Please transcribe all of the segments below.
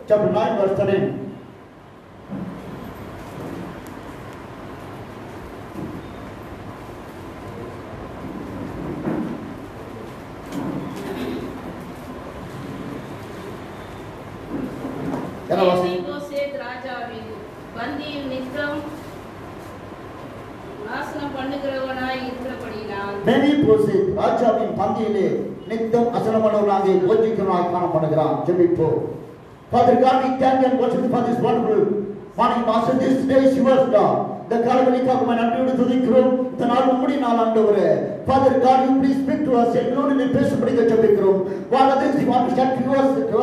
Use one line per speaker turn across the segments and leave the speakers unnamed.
chapter 9 verse 13. மேவிபோசேத் ராஜாவின் பந்தியிலே நித்தம் அசனமனவனாக போஜிக்கிறவனாய் காணப்படுகிறான். ஜெபிப்போம். Father God, we thank and worship you for this wonderful morning, Master. This day is yours, God. The காலவெளிக்காக நன்றியோடு துதிக்கிறோம். இந்த நாள் உம்முடைய நாள் ஆண்டவரே. Father God, you please speak to us. எங்களோடு நீ பேசும்படியாக ஜெபிக்கிறோம். What others you want to share to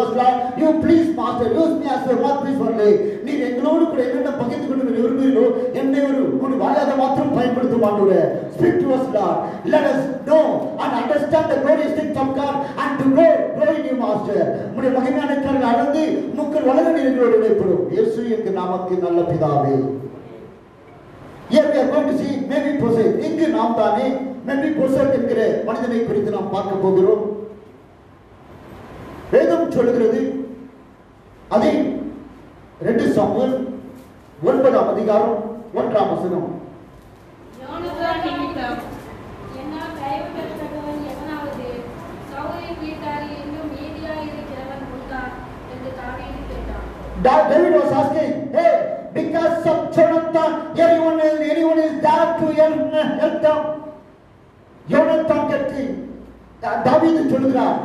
us, Lord, you please, Master, use me as your mouthpiece only. நீ எங்களோடு கூட என்ன பகிர்ந்து கொண்டு விரும்புகிறீரோ என்னை ஒரு வாயாக மாத்திரம் பயன்படுத்தும் ஆண்டவரே. Speak to us, Lord. Let us know and understand the glorious things of God and to grow in you, Master. உம்முடைய மகிமையான கருணை அடைந்து முக்கள் வளர எங்களோடு இணைப்படும். இயேசு என்கிற நாமத்தில் நல்ல பிதாவே. Here we are going to see மேவிபோசேத். இங்கு நாம் தானே மேவிபோசேத் என்கிற மனிதனை குறித்து நாம் பார்க்க போகிறோம். வேதம் சொல்கிறது, அதை 2 சாமுவேல் 9ஆம் அதிகாரம் 1ஆம் வசனம். David was asking, hey, because of Jonathan, anyone is there to help them. Jonathan கேட்டு தாவீது சொல்கிறார்,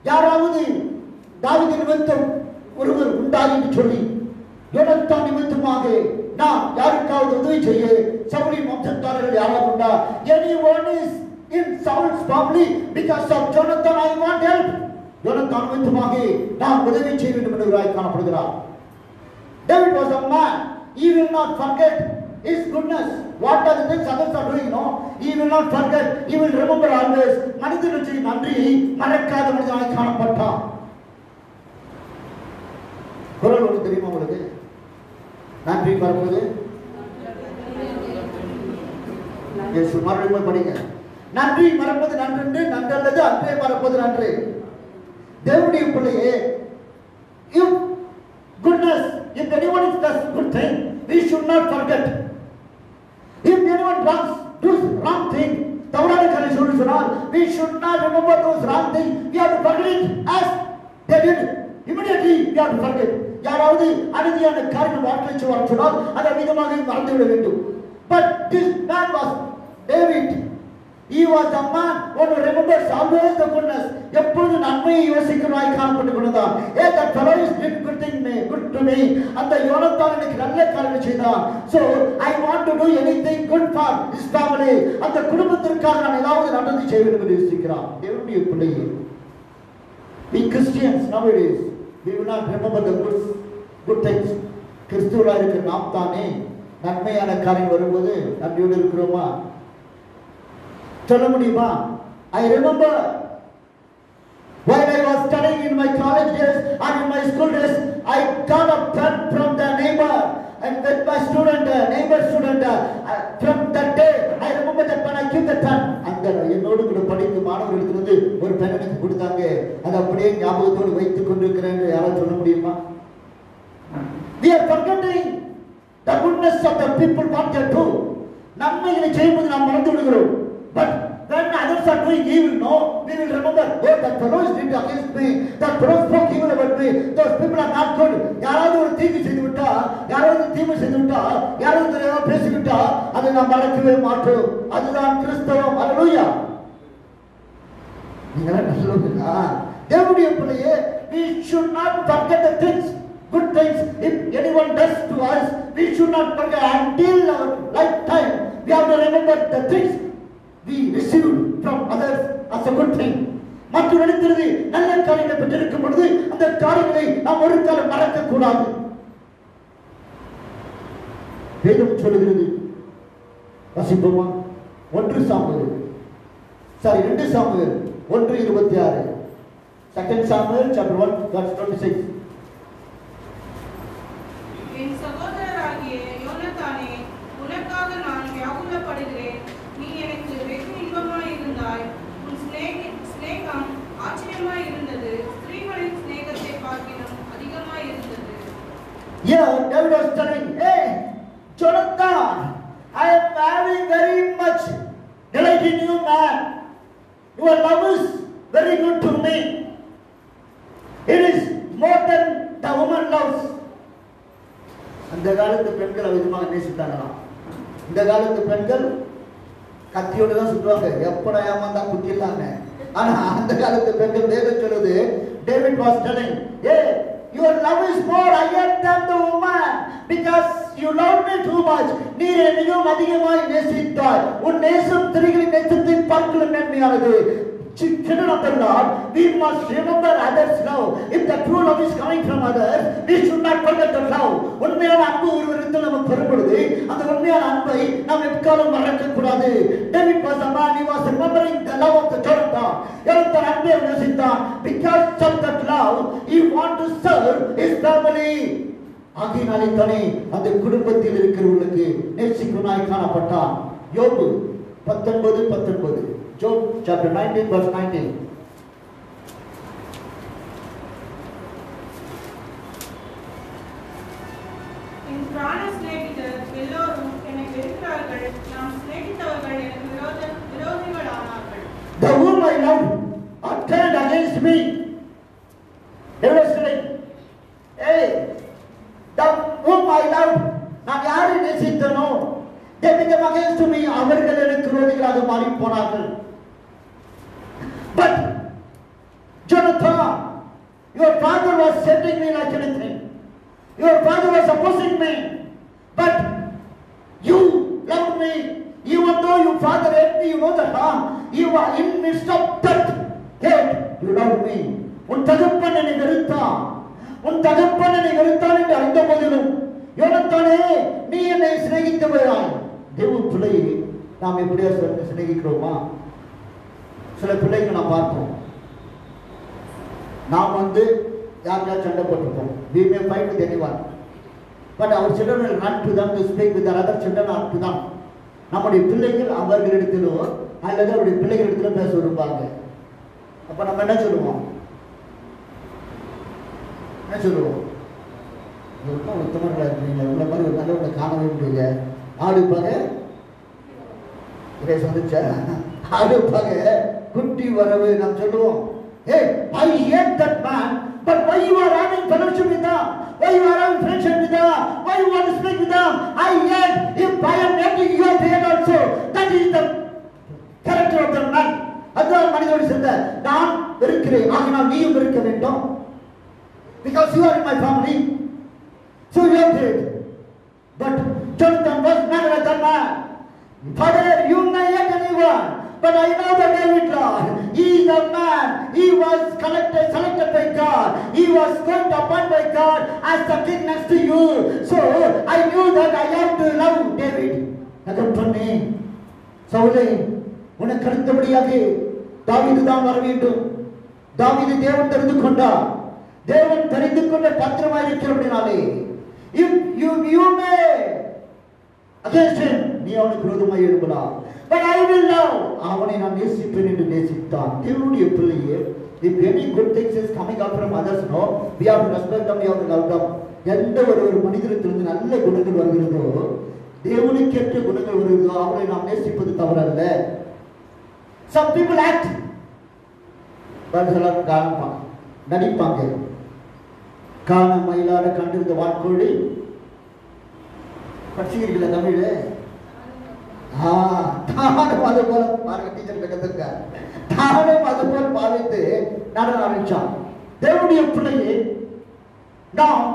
யாராவது தாவீது நிமித்தம் ஒருவர் உண்டாகி என்று சொல்லி யோனத்தான் நிமித்தமாக நான் யாருக்காவது உதவி செய்ய சவுலின் வம்சத்தார்கள் யாராவது உண்டா? Anyone is in Saul's family because of Jonathan, I want help. யோனத்தான் நிமித்தமாக நான் உதவி செய்ய வேண்டும் என்று காணப்படுகிறார். David was a man. He will not forget his goodness. What are the things others are doing? No, he will not forget. He will remember always. மனிதனுடைய நன்றியை மறக்காத மனிதனாய் காணப்பட்டார். குரல் ஒன்று தெரியுமா உங்களுக்கு? நன்றி மறப்பது. இயேசு மறுபடியும் படிங்க. நன்றி மறப்பது நன்றென்று, நன்றல்லது அன்றே மறப்பது நன்று. தேவனுடைய பிள்ளையே, goodness, if anyone does good thing, we should not forget. If anyone does wrong thing, தவறான காரியம் சொன்னால், we should not remember those wrong things. We have to forget it as they did. Immediately we have to forget. யாராவது அநீதியான காரியம் வாழ்க்கையில் சொன்னால் அதை விதமாக மறந்துவிட வேண்டும். But this man was David. He was a man who remembers always the goodness. எப்பொழுது நன்மையை யோசிக்கிறவனாய் காணப்பட்டுக் கொண்டான். Hey, that fellow is did good to me. அந்த யோனத்தான் எனக்கு நல்ல காரியம் செய்தான். So I want to do anything good for his family. அந்த குடும்பத்திற்காக நான் ஏதாவது நல்லது செய்ய வேண்டும் என்று யோசிக்கிறான். தேவனுடைய பிள்ளையே, we Christians nowadays, we will not remember the good things. கிறிஸ்துவராக இருக்கிற நாம் தானே நன்மையான காரியம் வரும்போது நன்றியோடு இருக்கிறோமா? சொல்ல முடியுமா? I remember when I was studying in my college days and in my school days, I got a pen from the neighbor and with my neighbor student, from that day I remember that when I give the pen, அந்த என்னோடு கூட படித்த மாணவர்களுக்கு ஒரு pen எனக்கு கொடுத்தாங்க. அதை அப்படியே ஞாபகத்தோடு வைத்துக் கொண்டிருக்கிறேன். யாராவது சொல்ல முடியுமா? We are forgetting the goodness of the people what they do. நன்மைகளை செய்வது நாம் மறந்து விடுகிறோம். But when others are doing evil, no, we will remember, oh, that fellow is did against me, that fellow spoke evil about me, those people are not good. யாராவது ஒரு தீமை செய்து விட்டா, யாராவது தீமை செய்து விட்டா, யாராவது ஏதாவது பேசிவிட்டா, அதை நாம் மறக்கவே மாட்டோம். அதுதான் கிறிஸ்தவம். அல்லேலூயா. நீங்களா சொல்லுங்க. தேவனுடைய பிள்ளையே, we should not forget the things, good things. If anyone does to us, we should not forget until our lifetime. We have to remember the things we received from others as a good thing. மற்றவர்களிடமிருந்து நல்ல காரியங்களை பெற்றிருக்கும் பொழுது அந்த காரியங்களை நாம் ஒரு காலம் மறக்க கூடாது. வேதம் சொல்லுகிறது, வாசிப்போமா? 2 சாமுவேல் 1:26. 2 Samuel chapter 1 verse 26.
என் சகோதரராகிய யோனத்தானே, உனக்காக நான் வியாகுலப்படுகிறேன். நீ எனக்கு வெகு இன்பமாய் இருந்தாய். உன் சிநேகம் ஆச்சரியமாய் இருந்தது. ஸ்திரீகளின் சிநேகத்தை பார்க்கிலும் அதிகமாய் இருந்தது.
Here David was telling, hey, Jonathan, I am having very much delight in you, man. Your love is very good to me. It is more than the woman loves. அந்த காலத்து பெண்கள் விதமாக நேசித்தாங்களாம். இந்த காலத்து பெண்கள் கத்தியோடு தான் சுற்றுவாங்க, எப்படா ஏமாந்தா குத்திடலாங்க. ஆனா அந்த காலத்து பெண்கள் வேதம் சொல்லுது, David was telling, hey, your love is more higher than the woman because you love me too much. நீர் என்னையும் அதிகமாய் நேசித்தாய். உன் நேசம் திரிகளின் நேசத்தின் பார்க்கலும் மேன்மையானது. Children of the Lord, we must remember others' love. If the true love is coming from others, we should not forget the love. உண்மையான அன்பு ஒருவரிடத்தில் நமக்கு பெறப்படுது. அந்த உண்மையான அன்பை நாம் எக்காலம் மறக்க கூடாது. David was a man, he was remembering the love of the Jonathan. Jonathan அன்பை நேசித்தான். Because of that love, he want to serve his family. ஆகினாலே தானே அந்த குடும்பத்தில் இருக்கிறவர்களுக்கு நேசிக்குனாய் காணப்பட்டான். யோபு 19:19. Job chapter 19 verse 19.
என் பிராண சிநேகிதர் எல்லோரும் என்னை வெறுக்கிறார்கள். நாம் சிநேகித்தவர்கள் எனக்கு விரோதிகளானார்கள்.
The whom I love are turned against me. Everybody, hey, the whom I love, நான் யாரை நேசித்தனோ, they become against me. அவர்கள் எனக்கு விரோதிகளாக மாறி போனார்கள். But Jonathan, your father was sending me like anything. Your father was opposing me. But you loved me. Even though your father hate me, you know that you are in midst of that hate. You loved me. உன் தகப்பன் என்னை வெறுத்தான். உன் தகப்பன் என்னை வெறுத்தான் என்று அறிந்த போதிலும், யோனத்தானே நீ என்னை சிநேகித்தவராய். தேவ பிள்ளையை நாம் எப்படியா சிநேகிக்கிறோமா? சில பிள்ளைங்க நாம் பார்ப்போம், நாம் யாருக்கா சண்டை போட்டுப்போம். We may fight with anyone, but our children will run to them to speak with their other children or to them. நம்முடைய பிள்ளைகள் அவர்களிடத்திலோ அல்லது அவருடைய பிள்ளைகளிடத்திலோ பேச விரும்பாங்க. அப்ப நம்ம என்ன சொல்லுவோம்? ரொம்ப உத்தமர்களா இருக்கீங்க, உங்களை மாதிரி ஒரு நல்லவங்களை காணவே முடியல. ஆடுப்பாங்க வந்துச்ச ஆடுப்பாங்க குட்டி வரவு நாம் சொல்லுவோம். Hey, I hate that man, but why you are having fellowship with them? Why you are having friendship with them? Why you want to speak with them? I hate. If I am hating you, I hate also. That is the character of the man. அதுதான் மனிதனுடைய சிந்தை. நான் வெறுக்கிறேன், ஆகினால் நீயும் வெறுக்க வேண்டும். Because you are in my family, so you have hate. But Jonathan was not like that man. Father, you may hate anyone, but I know the David Lord. He is a man. He was selected by God. He was going to appoint by God as the king next to you. So I knew that I have to love David. தகப்பனே, சவுலே, உனக்கு அடுத்தபடியாக தாவீது தான் வர வேண்டும். தாவீது தேவன் தெரிந்து கொண்டார். தேவன் தெரிந்து கொண்ட பத்திரமாய் இருக்கிறபடினாலே, if you may against him, நீ அவனுக்கு விரோதமாய் எழும்பலாம். But I will love, அவனை நான் நேசிப்பேன் என்று நேசித்தான். தேவனுடைய பிள்ளையே, if any good things is coming out from others, no, we have to respect them, we have to love them. எந்த ஒரு மனிதனிடத்திலிருந்து நல்ல குணங்கள் வருகிறதோ, தேவனுக்கேற்ற குணங்கள் வருகிறதோ, அவனை நாம் நேசிப்பது தவறல்ல. Some people act, but சிலர் காணப்பாங்க, நடிப்பாங்க. காண மயிலாட கண்டிருந்த வான்கோழி படிச்சுக்கிறீங்களா தமிழ்? தானும் அது போல பாருங்க, டீச்சர் கத்துக்க தானும் அது போல பாவித்து நடன ஆரம்பிச்சான். தேவனுடைய பிள்ளையே, நாம்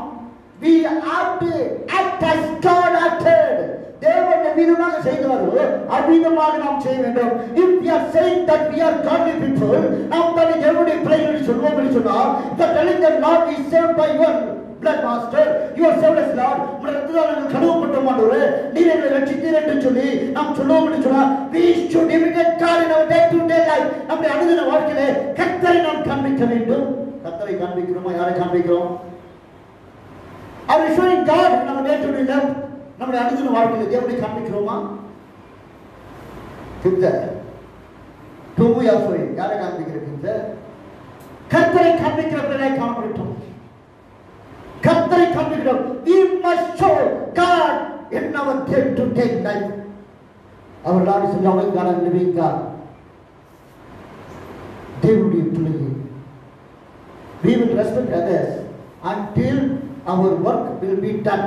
we have to act as God acted. தேவன் எவ்விதமாக செய்தாரோ அவ்விதமாக நாம் செய்ய வேண்டும். If we are saying that we are godly people, நாம் தான் தேவனுடைய பிள்ளைகள் சொல்வோம் என்று சொன்னால், the telling that Lord is saved by your blood master, you are saved as Lord, ரத்தத்தால் நாங்கள் கழுவப்பட்டோம் ஆண்டவரே, நீர் எங்களை ரட்சித்தீர் என்று சொல்லி நாம் சொல்வோம் என்று சொன்னால், we should imitate God in our day to day life. நம்முடைய அனுதின வாழ்க்கையிலே கர்த்தரை நாம் காண்பிக்க வேண்டும். கர்த்தரை காண்பிக்கிறோமா? யாரை காண்பிக்கிறோம்? Are we showing God in our day to day life? நம்முடைய அனுதின வாழ்க்கையில தேவனை காண்பிக்கிறோமா? கிப்தர் டூமு யாசோய் யாரை காண்பிக்கிற கிப்தர்? கர்த்தரை காண்பிக்கிற பிள்ளை காணப்பட்டோம். கர்த்தரை காண்பிக்கிறோம். We must show God in our day-to-day life. Our Lord is a loving God and living God. தேவனுடைய பிள்ளையே, we will respect others until our work will be done.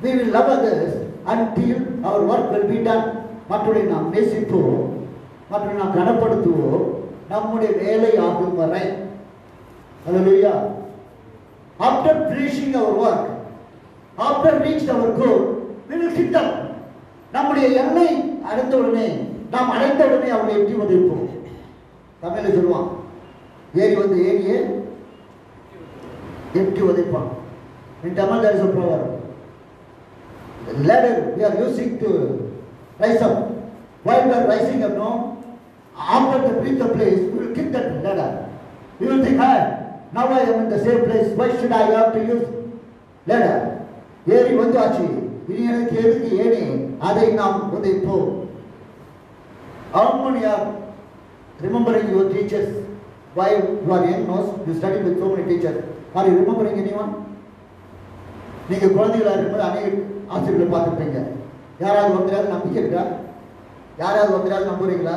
We will love others until our work will be done. மற்றவரை நாம் நேசிப்போம், மற்றவரை நாம் கனப்படுத்துவோம், நம்முடைய வேலை ஆகும் வரை. Hallelujah. After finishing our work, after reaching our goal, we will hit them. நம்முடைய எல்லை அடைந்தவுடனே, நாம் அடைந்தவுடனே அவரை எட்டி உதைப்போம். தமிழில் சொல்லுவான், ஏறி வந்து ஏறியே எட்டி உதைப்பான். In Tamil there is a proverb. The ladder we are using to rise up. While we are rising up, no, after we reach the place, we will kick that ladder. We will think, now I am in the same place. Why should I have to use ladder? ஏறி வந்து ஆச்சு, இனி எனக்கு எதுக்கு ஏறி அதை நாம் உதைப்போம். How many are remembering your teachers? Why you are young, no? You study with so many teachers. Are you remembering anyone? நீங்க குழந்தைகளா இருக்கும்போது அநேக ஆசிரியர்களை பார்த்துருப்பீங்க. யாராவது ஒருத்தராவது நம்பிக்கை இருக்கா? யாராவது ஒருத்தராவது நம்புறீங்களா?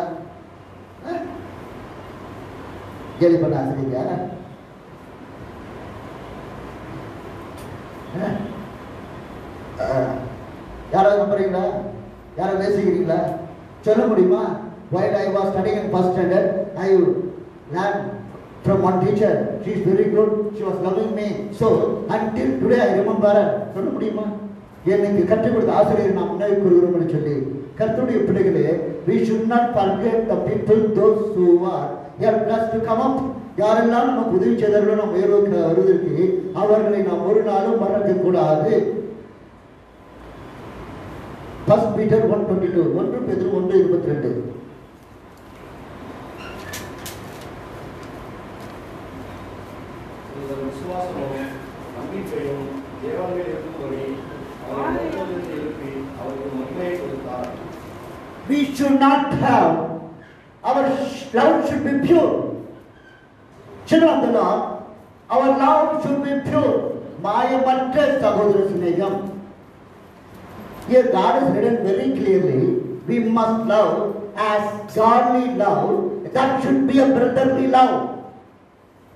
கேள்வி பண்ண ஆசிரியர் யாராவது நம்புறீங்களா? யாராவது நேசிக்கிறீங்களா? சொல்ல முடியுமா? While I was studying in first standard, I learned from one teacher. She is very good. She was loving me. So until today I remember her. சொல்ல முடியுமா? எனக்கு கற்றுக் கொடுத்த ஆசிரியர் நாம் நினைவு கூறுகிறோம் என்று சொல்லி, கர்த்தருடைய பிள்ளைகளே, we should not forget the people, those who are helped us to come up. யாரெல்லாம் நமக்கு உதவி செய்தார்களோ நாம் உயர்வுக்கு வருவதற்கு அவர்களை நாம் ஒரு நாளும் மறக்க கூடாது. 1 Peter 1:22, 1 பேதுரு 1:22.
விசுவாசமும் நம்பிக்கையும் தேவனில் இருக்கும்படி அவரை எழுப்பி அவருக்கு மகிமையை கொடுத்தார்.
We should not have, our love should be pure. Children of the Lord, our love should be pure. மாயமற்ற சகோதர சிநேகம். Here God has written very clearly, we must love as godly love. That should be a brotherly love.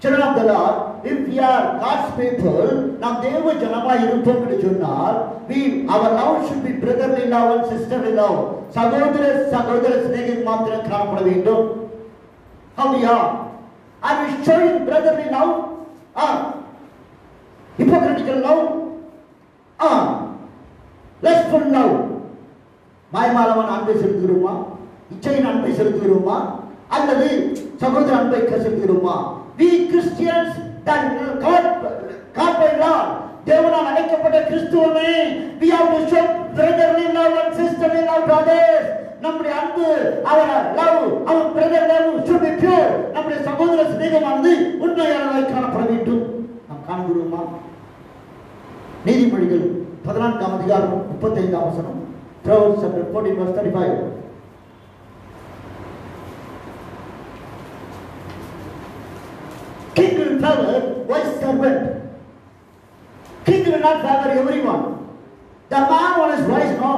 Children of the Lord, if we are God's people, நாம் தேவ ஜனமாய் இருப்போம் என்று சொன்னால், our love should be brotherly love and sisterly love. சகோதர சிநேகம் மாத்திரம் காணப்பட வேண்டும். How we are we showing brotherly love? Hypocritical love? Lustful love? மாயமாலவன் அன்பை செலுத்துகிறோமா? இச்சையின் அன்பை செலுத்துகிறோமா? அல்லது சகோதர அன்பை செலுத்துகிறோமா? We Christians that God by Lord, தேவனால் அழைக்கப்பட்ட கிறிஸ்துவமே, we have to show brotherly love and sisterly love to others. நம்முடைய அன்பு, our love, our brother love should be pure. நம்முடைய சகோதர சிநேகமானது உண்மையானதாய் காணப்பட வேண்டும். நாம் காண்கிறோமா? நீதிமொழிகள் 14ஆம் அதிகாரம் 35ஆம் வசனம். Proverbs chapter 14 verse 35. King will favor wise servant. King will not favor everyone. The man who is wise, no,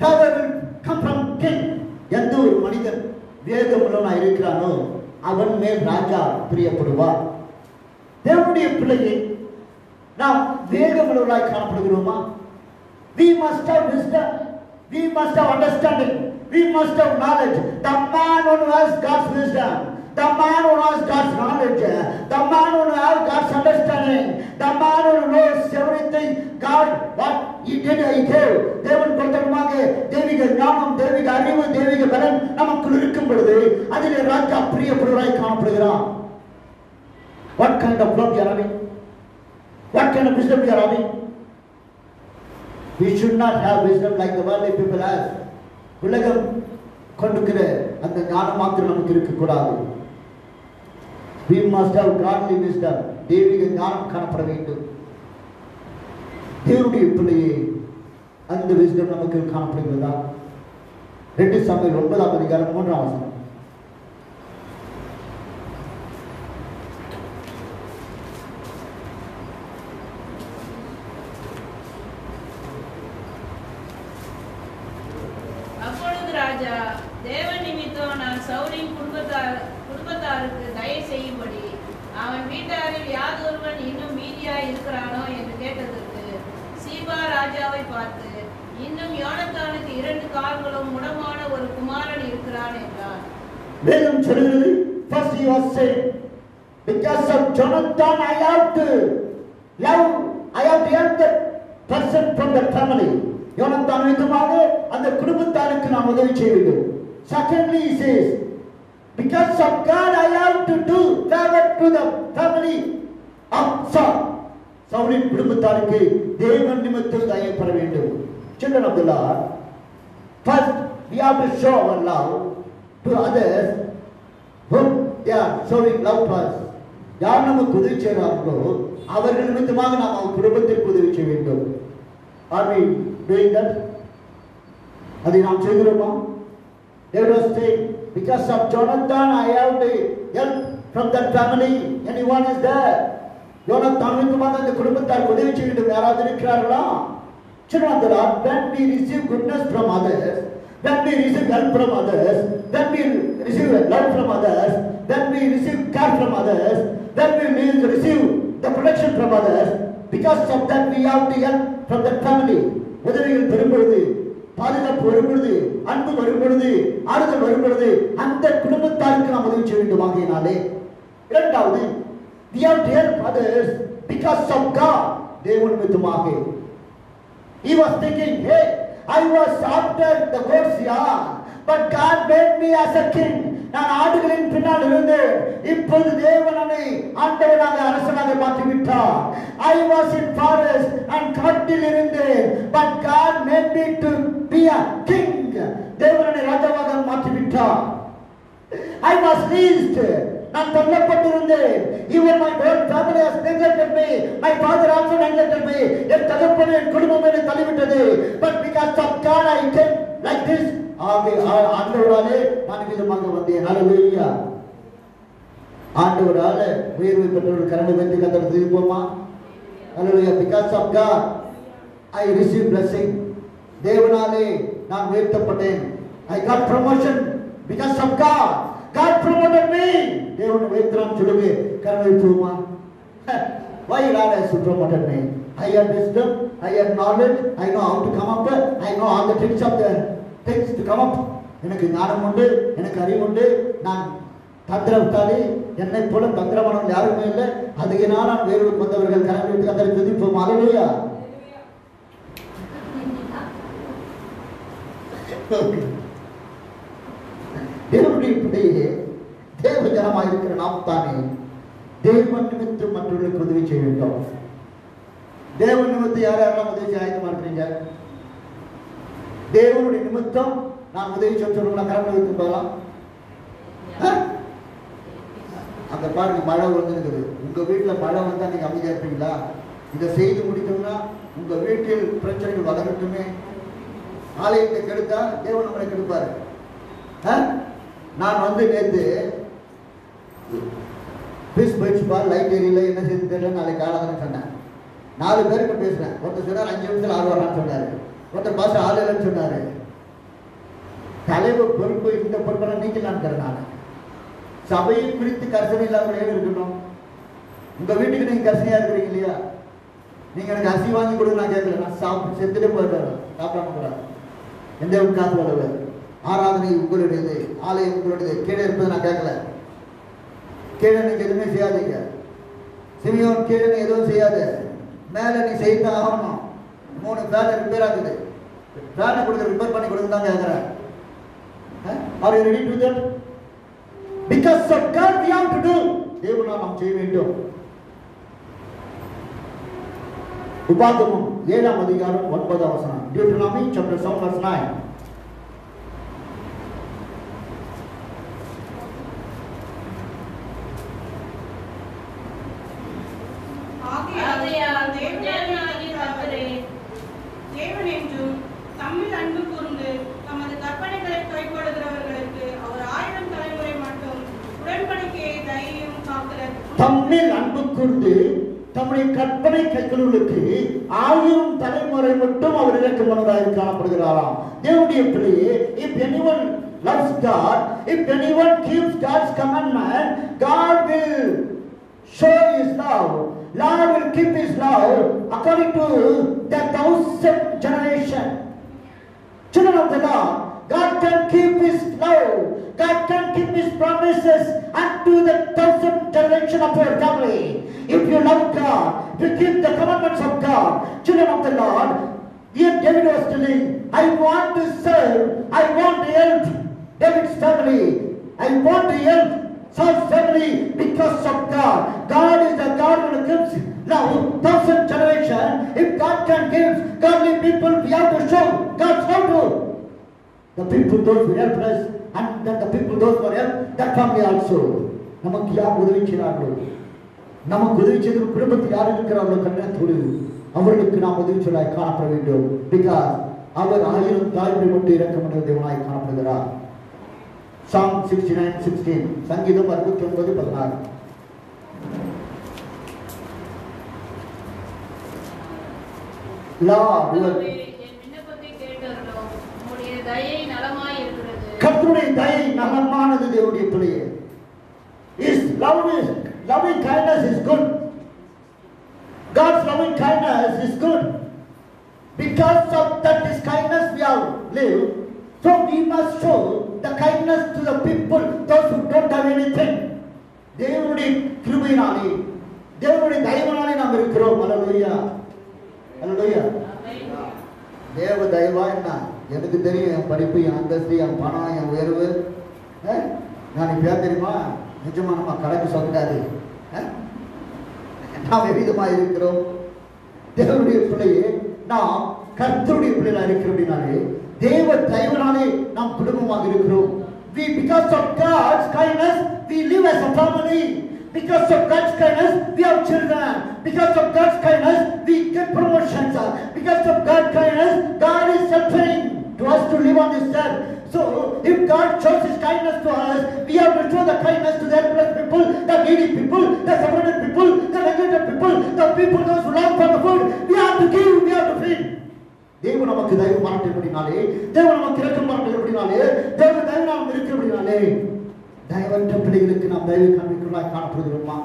favor will come from king. எந்த ஒரு மனிதன் வேதமுள்ளவனாய் இருக்கிறானோ அவன் மேல் ராஜா பிரியப்படுவார். தேவனுடைய பிள்ளையை நாம் வேதமுள்ளவராய் காணப்படுகிறோமா? We must have wisdom. We must have understanding. We must have knowledge. The man who has God's wisdom, the man who has God's knowledge, the man who has God's understanding, the man who knows everything God what he did, he gave. தேவன் கொடுத்தமாக தெய்வீக ஞானம், தெய்வீக அறிவு, தெய்வீக பலன் நமக்குள் இருக்கும் பொழுது அதிலே ராஜா பிரியப்படுவராய் காணப்படுகிறான். What kind of love you are having? What kind of wisdom you are having? We should not have wisdom like the worldly people have. உலகம் கொண்டிருக்கிற அந்த ஞானம் மாத்திரம் நமக்கு இருக்கக்கூடாது. We must have godly wisdom. தெய்வீக ஞானம் காணப்பட வேண்டும். தேவனுடைய பிள்ளையே, அந்த wisdom நமக்கு காணப்படுகிறதா? 2 சாமுவேல் 9ஆம் அதிகாரம் 3ஆம் வசனம்.
ராஜா, தேவன் நிமித்தம் நான் சவுலின் குடும்பத்தாருக்கு தயை செய்யும்படி அவன் வீட்டாரில் யாதொருவன் இன்னும் மீதியாய் இருக்கிறானோ என்று கேட்டதற்கு சீபா ராஜாவை பார்த்து, இன்னும் யோனத்தானுக்கு 2 கால்களும் முடமான ஒரு குமாரன் இருக்கிறான் என்றார்.
வேதம் சொல்கிறது, first he was saying, because of Jonathan I have to help the person from the family. யோனத்தான் நிமித்தமாக அந்த குடும்பத்தாருக்கு நாம் உதவி செய்ய வேண்டும். Secondly he says, because of God I have to do favor to the family of Saul. சவுலின் குடும்பத்தாருக்கு தேவன் நிமித்தம் தயை பெற வேண்டும். Children of the Lord, first we have to show our love to others whom they are showing love to us. யார் நமக்கு உதவி செய்கிறார்களோ அவர்கள் நிமித்தமாக நாம் அவர் குடும்பத்திற்கு உதவி செய்ய வேண்டும். Are we doing that? அதை நாம் செய்கிறோமா? David was saying, because of Jonathan I have to help from that family. Anyone is there? யோனத்தான் நிமித்தமாக அந்த குடும்பத்தாருக்கு உதவி செய்ய வேண்டும். யாராவது இருக்கிறார்களா? Children of the Lord, when we receive goodness from others, when we receive help from others, when we receive love from others, when we receive care from others, when we receive the protection from others, because of that we have to help from that family. உதவிகள் பெறும்பொழுது, பாதுகாப்பு வரும்பொழுது, அன்பு வரும்பொழுது, ஆறுதல் வரும்பொழுது அந்த குடும்பத்தாருக்கு நாம் உதவி செய்ய வேண்டும். ஆகையினாலே இரண்டாவது, we have to help others because of God. தேவன் நிமித்தமாக. He was thinking, hey, I was after the goats, yeah, but God made me as a king. நான் ஆடுகளின் பின்னால் இருந்தேன், இப்போது தேவன் என்னை ஆண்டவனாக அரசனாக மாற்றி விட்டார். I was in forest and காட்டில் இருந்தேன், but God made me to be a king. தேவன் என்னை ராஜாவாக மாற்றி விட்டார். I was least, நான் தள்ளப்பட்டிருந்தேன். Even my whole family has neglected me. My father also neglected me. என் தகப்பன் என் குடும்பம் என்னை தள்ளிவிட்டது. But because of God I came like this. ஆண்டவராலே நான் விதமாக வந்தேன். ஹல்லேலூயா. ஆண்டவரால உயர்வு பெற்றவர்கள் கரங்களை வைத்து கர்த்தரை துதிப்போமா? ஹல்லேலூயா. Because of God I received blessing. தேவனாலே நான் உயர்த்தப்பட்டேன். I got promotion because of God. God promoted me. தேவன் உயர்த்தலாம் சொல்லுங்க. கரங்களை வைத்துமா? Why God has promoted me? I have wisdom, I have knowledge, I know how to come up, I know all the tricks of the things to come up. எனக்கு ஞானம் உண்டு, எனக்கு அறிவு உண்டு. நான் தந்திரத்தாலே என்னை போல தந்திரமானவர்கள் யாருமே இல்லை. அதுக்குனால் நான் வேறு வந்தவர்கள் கரங்களை வைத்து கர்த்தரை துதிப்போம். ஹல்லேலூயா. தேவனுடைய பிள்ளையே, தேவ ஜனமாக இருக்கிற நாம் தானே தேவன் நிமித்தம் மற்றவர்களுக்கு உதவி செய்ய வேண்டும். தேவன் நிமித்தம் யார் யாரெல்லாம் உதவி செய்ய ஆயத்தமா இருக்கிறீங்க? தேவனுடைய நிமித்தம் நான் உதவி சொல்றோம். கரண்ட் வைத்து போகலாம். அந்த பாருங்க, மழை வந்துருக்குது. உங்க வீட்டுல மழை வந்தா நீங்க அமைதியா இருப்பீங்களா? இதை செய்து முடித்தோம்னா உங்க வீட்டில் பிரச்சனைகள் வளரட்டுமே. ஆலயத்தை கெடுத்தா தேவன் நம்மளை கெடுப்பாரு. நான் நேற்று பீஸ் போயிடுச்சுப்பா, லைட் எரியல, என்ன செய்து தெரியல, நாளைக்கு காலதானே சொன்னேன். 4 பேருக்கு பேசுறேன். ஒருத்தர் சொன்னார் 5 நிமிஷத்தில் ஆள் வரலான்னு சொன்னாரு. ஒருத்தர் பாச ஆள் இல்லைன்னு சொன்னாரு. தலைவர் பொறுப்பு இந்த பொறுப்பெல்லாம் நீக்கலான்னு நான் சபையை குறித்து கர்சனை இல்லாதவர்களே இருக்கணும். உங்க வீட்டுக்கு நீங்க கர்சனையா இருக்கிறீங்க இல்லையா? நீங்க எனக்கு அரிசி வாங்கி கொடுங்க நான் கேட்கல. நான் சாப்பிட்டு செத்துட்டு போயிட்டாரு. சாப்பிடாம கூடாது. எந்த காசு வரல. ஆராதனை உங்களுடையது, ஆலயம் உங்களுடையது. கீழே இருப்பது நான் கேட்கல. கீழே நீங்க எதுவுமே செய்யாதீங்க. சிமியோன் கீழே நீ எதுவும் செய்யாத, மேல நீ செய்தான் ஆகணும். 3 ஃபேன் ரிப்பேர் ஆகுது. ஃபேனை கொடுக்க ரிப்பேர் பண்ணி கொடுக்க தான் கேட்கிறேன். Are you ready to do that? Because of God we have to do. தேவனால் நாம் செய்ய வேண்டும். உபாகமம் 7ஆம் அதிகாரம் 9ஆம் வசனம். Deuteronomy chapter 7 verse 9.
தேவன் என்றும் தம்மில் அன்பு கூர்ந்து தமது கற்பனைகளை கைக்கொள்கிறவர்களுக்கு அவர் 1000 தலைமுறை மட்டும் உடன்படிக்கையை தைரியம் காக்கிறார்.
தம்மில் அன்பு கூர்ந்து தம்முடைய கற்பனை கைகளுக்கு 1000 தலைமுறை மட்டும் அவர் இரக்கமானவராய் காணப்படுகிறாராம். தேவனுடைய பிள்ளையே, if anyone loves God, if anyone keeps God's commandment, God will show his love. Lord will keep his love according to the 1000 generation. Children of the Lord, God can keep his love. God can keep his promises unto the 1000 generation of your family. If you love God, if you keep the commandments of God, children of the Lord, here David was telling, I want to serve, I want to help David's family, I want to help Saul's family because of God. God is the God who gives now 1000 generation. If God can give godly people, we have to show God's love to the people those who help us, and then the people those who help that family also. நமக்கு யார் உதவி செய்கிறார்களோ, நமக்கு உதவி செய்த குடும்பத்தில் யார் இருக்கிறார்களோ கண்ணத்தோடு அவர்களுக்கு நாம் உதவி சொல்லாய் காணப்பட வேண்டும். பிகாஸ் அவர் 1000 தாய்மொழி மட்டும் இரக்கமற்ற தேவனாய் காணப்படுகிறார். Psalm 69:16, சங்கீதம் 69:16. கர்த்தருடைய தயை நலமானது. தேவனுடைய பிள்ளையே, His loving kindness is good. God's loving kindness is good. Because of that His kindness we have lived, so we must show the kindness to the people, those who don't have anything. தேவனுடைய கிருபையினாலே, தேவனுடைய தயவினாலே நாம் இருக்கிறோம். அல்லேலூயா, அல்லேலூயா. தேவ தயவா என்ன? எனக்கு தெரியும் என் படிப்பு, என் அந்தஸ்து, என் பணம், என் உயர்வு. நான் இப்ப தெரியுமா, நிஜமா நம்ம கணக்கு சொல்லக்கூடாது. நாம் எவ்விதமாக இருக்கிறோம்? தேவனுடைய பிள்ளையே, நாம் கர்த்தருடைய பிள்ளைகளா இருக்கிறோம். அப்படின்னாலே தேவ தயவினாலே நாம் குடும்பமாக இருக்கிறோம். Because of God's kindness, we live as a family. Because of God's kindness, we have children. Because of God's kindness, we get promotions. Because of God's kindness, God is helping to us to live on this earth. So, if God shows His kindness to us, we have to show the kindness to the helpless people, the needy people, the separated people, the neglected people, the people those who long for the food. We have to give, we have to feed. தேவன் நமக்கு தயவு மாற்றப்படினாலே, தேவன் நமக்கு இரக்கம் மாற்றப்படினாலே, தேவன் தயவு நாம் இருக்கிறபடினாலே, தயவற்ற பிள்ளைகளுக்கு நாம் தயவு காண்பிக்கிறவர்களாய் காணப்படுகிறோமா?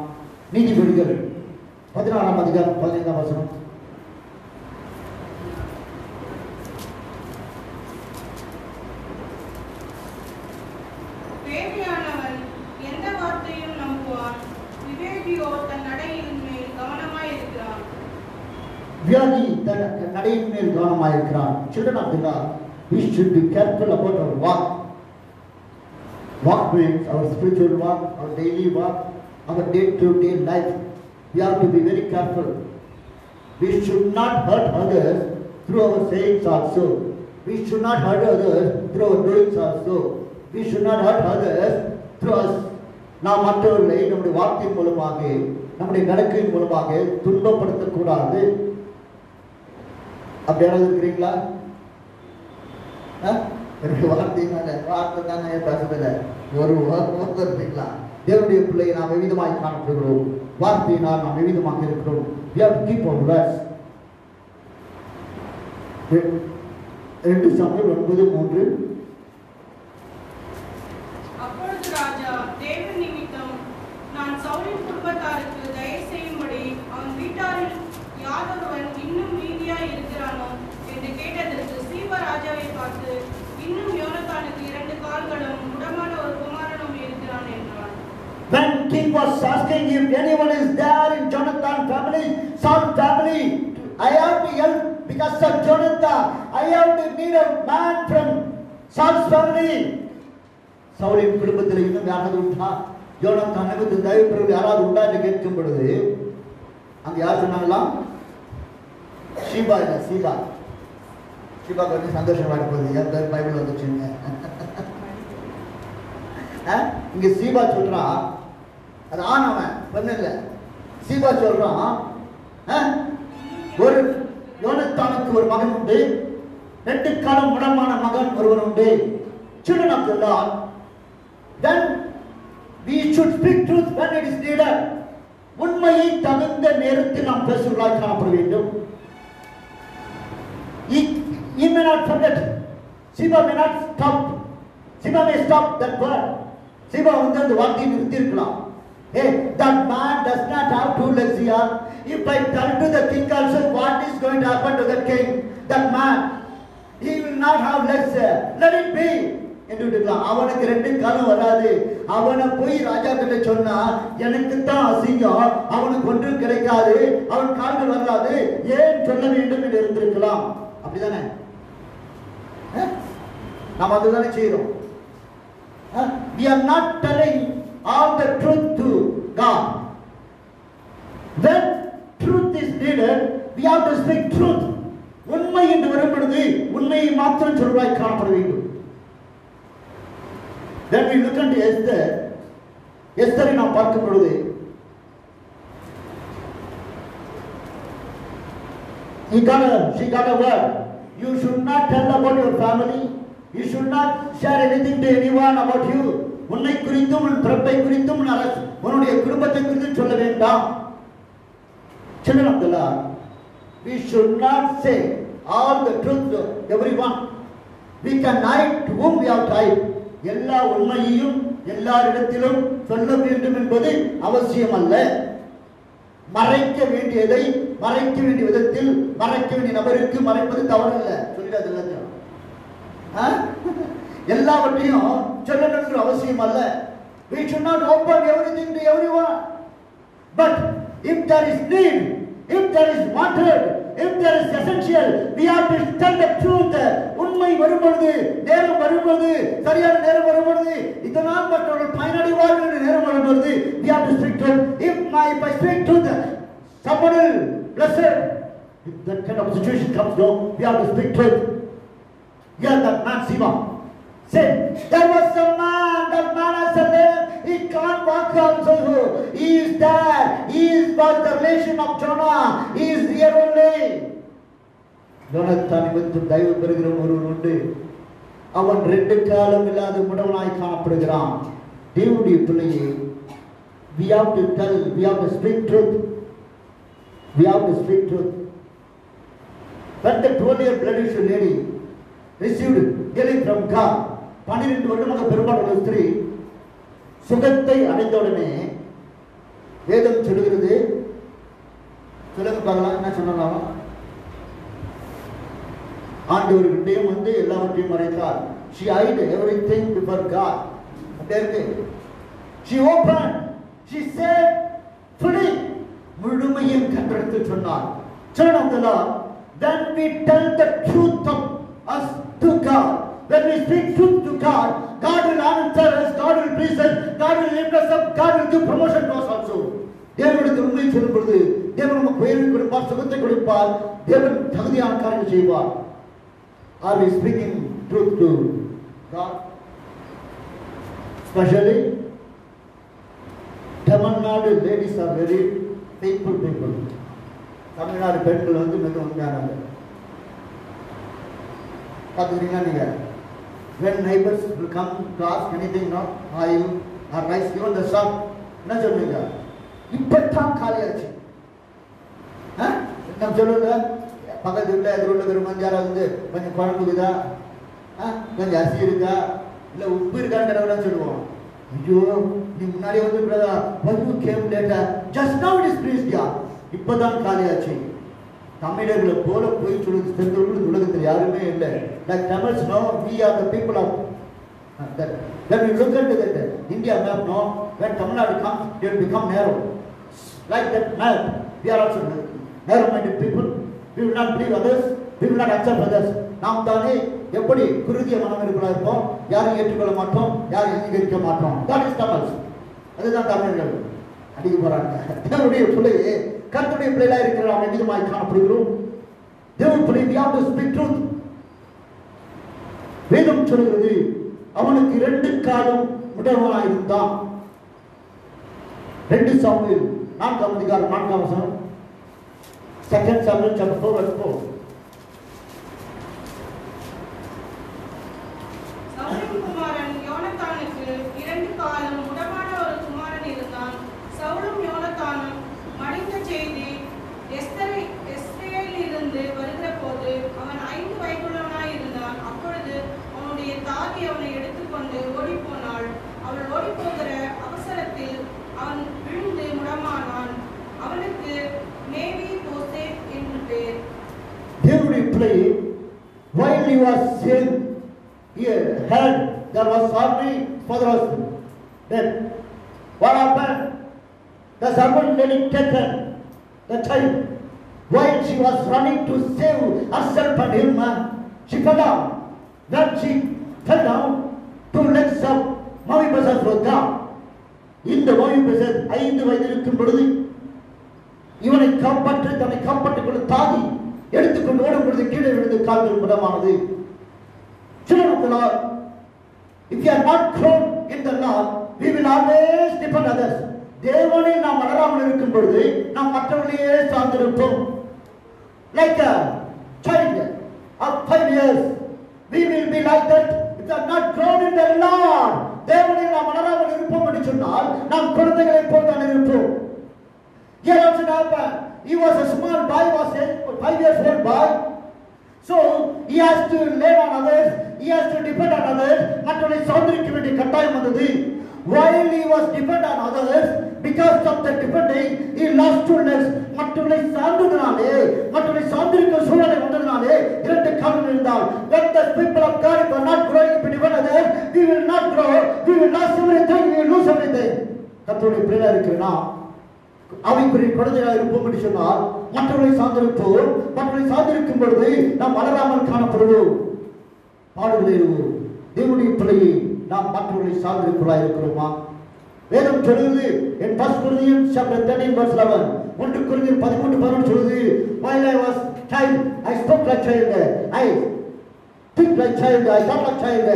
நீதிபதிகள் 16ஆம் அதிகாரம் 15ஆம் வசனம்.
வேதியானவன் எந்த வார்த்தையும் நம்புவான், விவேகியோ தன் நடையின் மேல் கவனமாய் இருக்கிறான்.
வியாதி தன் நடையின் மேல் கவனமாய் இருக்கிறான். Children of the Lord, we should be careful about our walk. Walk means our spiritual walk, our daily walk, our day-to-day life. We have to be very careful. We should not hurt others through our sayings also. We should not hurt others through our doings also. We should not hurt others through us. நாம் மற்றவர்களை நம்முடைய வார்த்தையின் மூலமாக, நம்முடைய நடக்கையின் மூலமாக துன்பப்படுத்தக்கூடாது. அப்படி யாராவது இருக்கிறீங்களா? வார்த்தை தானே பேசுறதில்ல, ஒரு வார்த்தை இருப்பீங்களா? தேவனுடைய பிள்ளையை நாம் எவ்விதமாய் காணப்படுகிறோம்? வார்த்தையினால் நாம் எவ்விதமாக இருக்கிறோம்? We have to keep our words. 2 Samuel 9:3.
அப்பொழுது ராஜா தேவன் நிமித்தம் நான் சவுலின் குடும்பத்தாருக்கு தயை செய்யும்படி அவன் வீட்டாரில் யாதொருவன் இன்னும் மீதியாய் இருக்கிறானோ என்று கேட்டதற்கு சீபா ராஜாவை பார்த்து, இன்னும் யோனத்தானுக்கு 2 கால்களும் முடமான ஒரு குமாரனும் இருக்கிறான் என்றான்.
When king was asking if anyone is there in Jonathan's family, Saul's family, I have to help because of Jonathan. I have to need a man from Saul's family. சவுலின் குடும்பத்தில் இன்னும் யாராவது உண்டா? யோனத்தானுக்கு தயவு பெறுவது யாராவது உண்டா என்று கேட்கும் பொழுது அங்க யார் சொன்னாங்களாம்? ஷீபா இல்ல, சீபா. ஷீபா கொஞ்சம் சந்தோஷமா இருப்பது, என் பேர் பைபிள் வந்துச்சுங்க. இங்க சீபா சொல்றான், அது ஆனவன் பெண் இல்ல. சீபா சொல்றான், ஒரு யோனத்தானுக்கு ஒரு மகன் உண்டு, 2 காலம் முடமான மகன் ஒருவன் உண்டு. Children of the Lord, then we should speak truth when it is needed. உண்மையை தகுந்த நேரத்தில் நாம் பேசுவதாக காணப்பட வேண்டும். He may not forget. Siba may not stop. Siba may stop that word. Siba வந்து அந்த வார்த்தையை நிறுத்தி இருக்கலாம். Hey, that man does not have two legs here. If I tell to the king also what is going to happen to the king, that man, he will not have legs. Let it be. என்று விட்டுக்கலாம். அவனுக்கு ரெண்டு காலம் வராது. அவனை போய் ராஜா கிட்ட சொன்னா எனக்கு தான் அசிங்கம், அவனுக்கு ஒன்றும் கிடைக்காது, அவன் கால்கள் வராது, ஏன் சொல்ல வேண்டும் என்று இருந்திருக்கலாம். அப்படிதானே? நாம் அதுதானே செய்யறோம். We are not telling all the truth to God. When truth is needed, we have to speak truth. உண்மை என்று வரும்பொழுது உண்மையை மாத்திரம் சொல்வாய் காணப்பட வேண்டும். Then we look at Esther. எஸ்தரை நாம் பார்க்கும் பொழுது she got a word. You should not tell about your family. You should not share anything to anyone about you. உன்னை குறித்தும் உன் பிறப்பை குறித்தும் உன்னுடைய குடும்பத்தை குறித்தும் சொல்ல வேண்டாம். Children of the Lord, we should not say all the truth to everyone. We can hide to whom we have tried. எல்லா உண்மையையும் எல்லாரிடத்திலும் சொல்ல வேண்டும் என்பது அவசியம் அல்ல. மறைக்க வேண்டியதை மறைக்க வேண்டிய விதத்தில் மறைக்க வேண்டிய நபருக்கு மறைப்பது தவறல்ல. சொல்லிடாது எல்லாவற்றையும் சொல்லணும் அவசியம் அல்ல. We should not open everything to everyone. But if there is need, if there is wanted, if there is essential, we have to tell the truth. உண்மை வரும்பொழுது, நேரம் வரும்பொழுது, சரியான நேரம் வரும்பொழுது, இதனால் மற்றவர்கள் பயனடைவார்கள் நேரம் வரும்பொழுது, we have to speak truth. If I speak truth, someone will bless it. If that kind of situation comes down, we have to speak truth. Here that man Siba said, there was a man, that man has a name, he can't walk also. He is there. He was the relation of Jonah. He is here only. யோனத்தான் நிமித்தம் தயவு பெறுகிற ஒருவன் உண்டு. அவன் ரெண்டு காலம் இல்லாத முடவனாய் காணப்படுகிறான். தேவனுடைய பிள்ளையை we have to tell, we have to speak truth. We have to speak truth. When the 12-year bloodish lady received healing from God, 12 வருடமாக பெரும்பாலான ஸ்திரீ சுகத்தை அடைந்த உடனே வேதம் சொல்லுகிறது, சொல்லுங்க பார்க்கலாம் என்ன சொன்னாலும், ஆண்டவருடைய வந்து எல்லாவற்றையும் மறைத்தார். She hid everything before God. She opened, she said fully, முழுமையும் கண்டெடுத்து சொன்னார். Children of the Lord, when we tell the truth of us to God, when we speak truth to God, God will answer us, God will please us, God will lift us up, God will give promotion to us also. தேவனுடைய உண்மையை சொல்லும் பொழுது தேவன் நமக்கு உயர்வை கொடுப்பார், சுகத்தை கொடுப்பார், தேவன் தகுதியான காரியங்கள் செய்வார். Are we speaking truth to God? Especially Tamil Nadu ladies are very faithful people. Tamil Nadu பெண்கள் வந்து மிக உண்மையானவங்க. பார்த்துக்கிறீங்களா நீங்க? When neighbors will come to ask anything, no, are you, or rice, even the shop, என்ன சொல்லுங்க? இப்பதான் காலியாச்சு. நம்ம சொல்லுங்க, பக்கத்து வீட்டில் எதிர் உள்ள பெருமஞ்சார வந்து கொஞ்சம் குழம்புக்குதா, கொஞ்சம் அரிசி இருக்கா, இல்லை உப்பு இருக்கான்னு சொல்லுவோம். ஐயோ நீ முன்னாடி வந்து கேம் லேட்டா, just now it is pleased yeah, இப்பதான் காலியாச்சு. தமிழர்களை போல போய் சொல்லுது தெரிந்தவர்கள் உலகத்தில் யாருமே இல்லை. Like Tamils, no, we are the people of that. When we look into that India map, no, when Tamil Nadu comes, they will become narrow. Like that map, we are also narrow-minded people. We will not believe others, we will not accept others. நாம் தானே எப்படி குருதிய மனம் இருக்கலாம் இருப்போம், யாரும் ஏற்றுக்கொள்ள மாட்டோம், யாரும் அங்கீகரிக்க மாட்டோம். That is Tamils. அதுதான் தமிழர்கள் அடிக்க போறாங்க. தேவனுடைய பிள்ளையே, கர்த்தருடைய பிள்ளைகளா இருக்கிற நாம் எவ்விதமாய் காணப்படுகிறோம்? தேவனுடைய பிள்ளை, we have to speak truth. வேதம் சொல்கிறது, அவனுக்கு 2 காலம் முடவனாய் இருந்தான். 2 சாமுவேல் 4ஆம் அதிகாரம் 4ஆம் வசனம். 2 Samuel chapter 4 verse 4.
சவுலின் குமாரன் யோனத்தானுக்கு 2 காலம் முடமான ஒரு குமாரன் இருந்தான். சவுலும் யோனத்தானும்
play, while he was saying, he heard there was army, father was dead. What happened? The servant lady taken the child. While she was running to save herself and him, she fell down. When she fell down, 2 legs of Mephibosheth were gone. இந்த Mephibosheth 5 வயது இருக்கும் பொழுது இவனை காப்பாற்ற தன்னை காப்பாற்றிக் கொண்டு தாவி எடுத்துக்கொண்டு ஓடும் பொழுது கீழே விழுந்து கால்கள் முடமானது. Children of the Lord, if you are not grown in the Lord, we will always depend on others. தேவனில் நாம் வளராமல் இருக்கும் பொழுது நாம் மற்றவர்களையே சார்ந்திருப்போம். Like a child of 5 years, we will be like that. If you are not grown in the Lord, தேவனில் நாம் வளராமல் இருப்போம் என்று சொன்னால் நாம் குழந்தைகளை போல் தான் இருப்போம். Here also happened. He was a small boy, was 5 years old boy. So he has to lean on others. He has to depend on others. மற்றவர்களை சார்ந்திருக்க வேண்டிய கட்டாயம் வந்தது. While he was dependent on others, because of the depending, he lost 2 legs. மற்றவர்களை சார்ந்ததினாலே, மற்றவர்களை சார்ந்திருக்க சூழலை வந்ததினாலே 2 கால்கள் இருந்தால், when the people of God are not growing to depend on others, we will not grow. We will lose everything. We will lose everything. கர்த்தருடைய பிள்ளையா இருக்கிறனா அவைக்குரிய குழந்தையாக இருப்போம் என்று சொன்னால் மற்றவர்களை சார்ந்திருப்போம். மற்றவர்களை சார்ந்திருக்கும் பொழுது நாம் வளராமல் காணப்படுவோம், பாடுகிறோம். தேவனுடைய பிள்ளையை நாம் மற்றவர்களை சார்ந்திருப்பவர்களாக இருக்கிறோமா? வேதம் சொல்லுது in 1 Corinthians chapter 13 verse 11, 1 Corinthians 13:11 சொல்லுது, while I was child, I spoke like child, I think like child, I thought like child,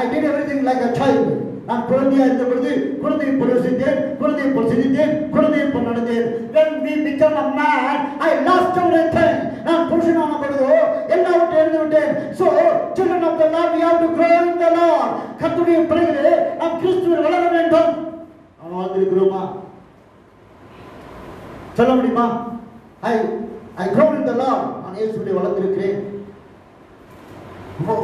I did everything like a child. நான் குழந்தையா இருந்த பொழுது குழந்தையை போல யோசித்தேன், குழந்தையை போல சிந்தித்தேன், குழந்தையை போல நடந்தேன். When we become a man, I lost everything. நான் புருஷனான பொழுதோ எல்லாவற்றையும் இழந்து விட்டேன். So children of the Lord, we have to grow in the Lord. கர்த்தருடைய பிள்ளைகளே, நாம் கிறிஸ்துவில் வளர வேண்டும். நாம் வாழ்ந்திருக்கிறோமா? சொல்ல முடியுமா? I grow in the Lord. நான் இயேசுவிலே வளர்ந்திருக்கிறேன்.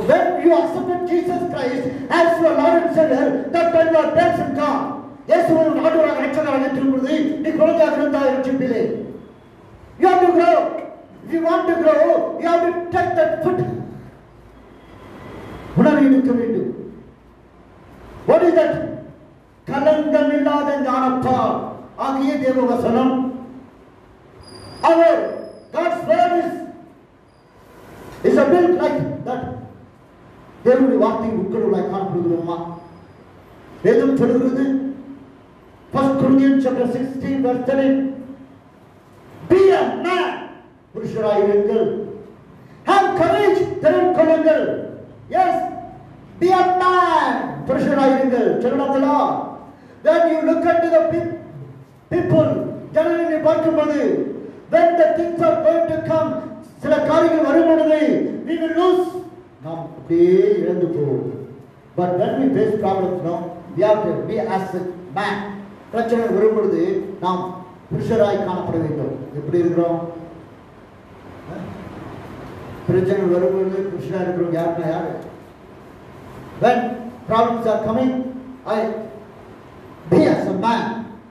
When you accepted Jesus Christ as your Lord and Savior, that time you are dead from God. இயேசுவை ஆண்டவராக இரட்சகராக ஏற்றுக்கொள்ளும் பொழுது நீ குழந்தையாக இருந்தாய் இரட்சிப்பிலே. You have to grow. If you want to grow, you have to take that foot. உணவை எடுக்க வேண்டும். What is that? கலங்கமில்லாத ஞானத்தால் ஆகிய தேவ வசனம். Our God's word is a built like that. தேவனுடைய வார்த்தை உட்கொள்வதாய் காணப்படுகிறோமா? வேதம் சொல்கிறது 1 Corinthians chapter 16 verse 13, be a man, புருஷராயிருங்கள். Have courage, திறன் கொள்ளுங்கள். Yes, be a man, புருஷராயிருங்கள். children of the Lord, when you look at the people, ஜனங்களை பார்க்கும்போது, when the things are going to come, சில காரியங்கள் வரும் பொழுது we will lose, நாம் அப்படியே இழந்து போவோம். But when we face problems, no, we have to be as a man. பிரச்சனை வரும் பொழுது நாம் புருஷராய் காணப்பட வேண்டும். எப்படி இருக்கிறோம்? பிரச்சனை வரும் பொழுது புருஷராய் இருக்கிறோம். யாருன்னா யாரு? When problems are coming, I be as a man.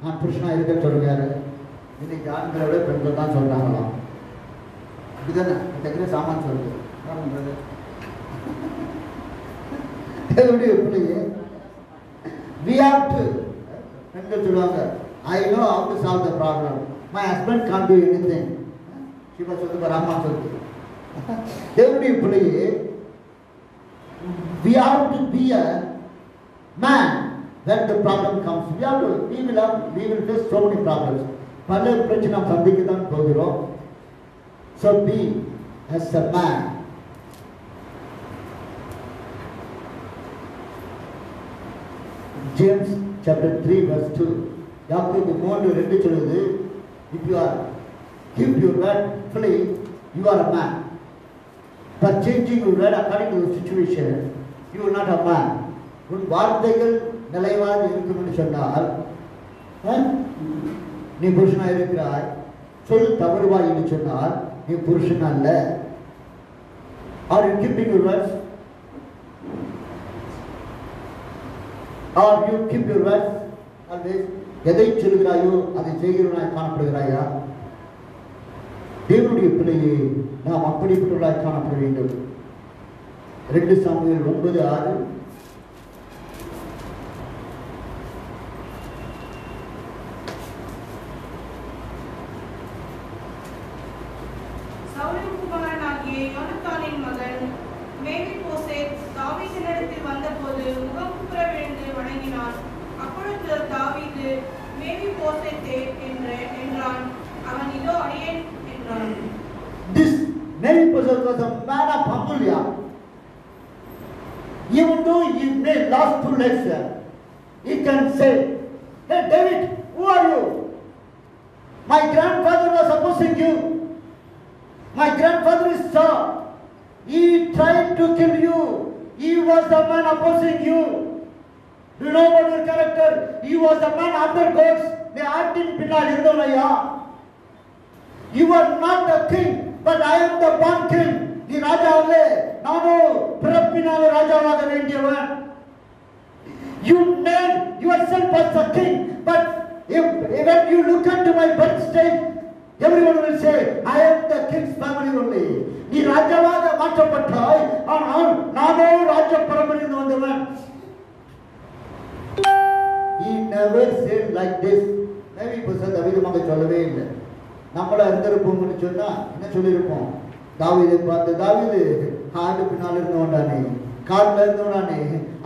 நான் புருஷனாய் இருக்க சொல்லுங்க. யாரு? இன்னைக்கு ஆண்களை விட பெண்கள் தான் சொல்றாங்களாம். இதுதானே இந்த சாமான் சொல்லுது. தேவனுடைய பிள்ளையே, we have to, பெண்கள் சொல்லுவாங்க, I know how to solve the problem. My husband can't do anything. Siva சொல்லுங்க, ராமா சொல்லுங்க. தேவனுடைய பிள்ளையே, we have to be a man when the problem comes. We will face so many problems. பல பிரச்சனை சந்திக்க தான் போகிறோம். So be as a man. James chapter 3 verse 2, யாக்கோபு 3:2 சொல்லுது, if you are keep your word fully, you are a man. But changing your word according to the situation, you are not a man. உன் வார்த்தைகள் நிலைவாக இருக்கும் என்று சொன்னால் நீ புருஷனாக இருக்கிறாய். சொல் தவறுவாய் என்று சொன்னால் நீ புருஷன் அல்ல. Are you keeping your words? Are you keep your words? always எதை சொல்கிறாயோ அதை செய்கிறவனாய் காணப்படுகிறாயா? தேவனுடைய பிள்ளையை நாம் அப்படிப்பட்டவர்களாய் காணப்பட வேண்டும். 2 சாமுவேல் 9:6.
சவுலின் குமாரனாகிய யோனத்தானின் மகன் மேவிபோசேத் தாவீதினிடத்தில் வந்தபோது முகங்குப்புற விழுந்து வணங்கினான். அப்பொழுது தாவீது, மேவிபோசேத்தே என்றான். அவன், இதோ அடியேன் என்றான்.
This Mephibosheth was a man of humble heart. Even though he may lost 2 legs, he can say, "Hey David, who are you? My grandfather was opposing you. My grandfather is Saul. He tried to kill you. He was the man opposing you. Do you know about your character? He was the man after gods. The ஆட்டின் பின்னால் இருந்தவனையா. You are not the king, but I am the born king. நீ ராஜா அல்ல, நானோ பிறப்பினாலே ராஜாவாக வேண்டியவன். You made yourself as a king, but when you look into my birth state, everyone will say, I am the king's family only. நீ ராஜாவாக மாற்றப்பட்டாய், ஆனால் நானோ ராஜ பரம்பரையில் வந்தவன். He never said like this. நபி புத்தகத்தை விதமாக சொல்லவே இல்லை. நம்மளா இருந்திருப்போம்னு சொன்னா என்ன சொல்லியிருப்போம்? தாவீதை பார்த்து, தாவீது ஆடு பின்னால் இருந்தவன்டானே, காட்டில் இருந்தவனானே,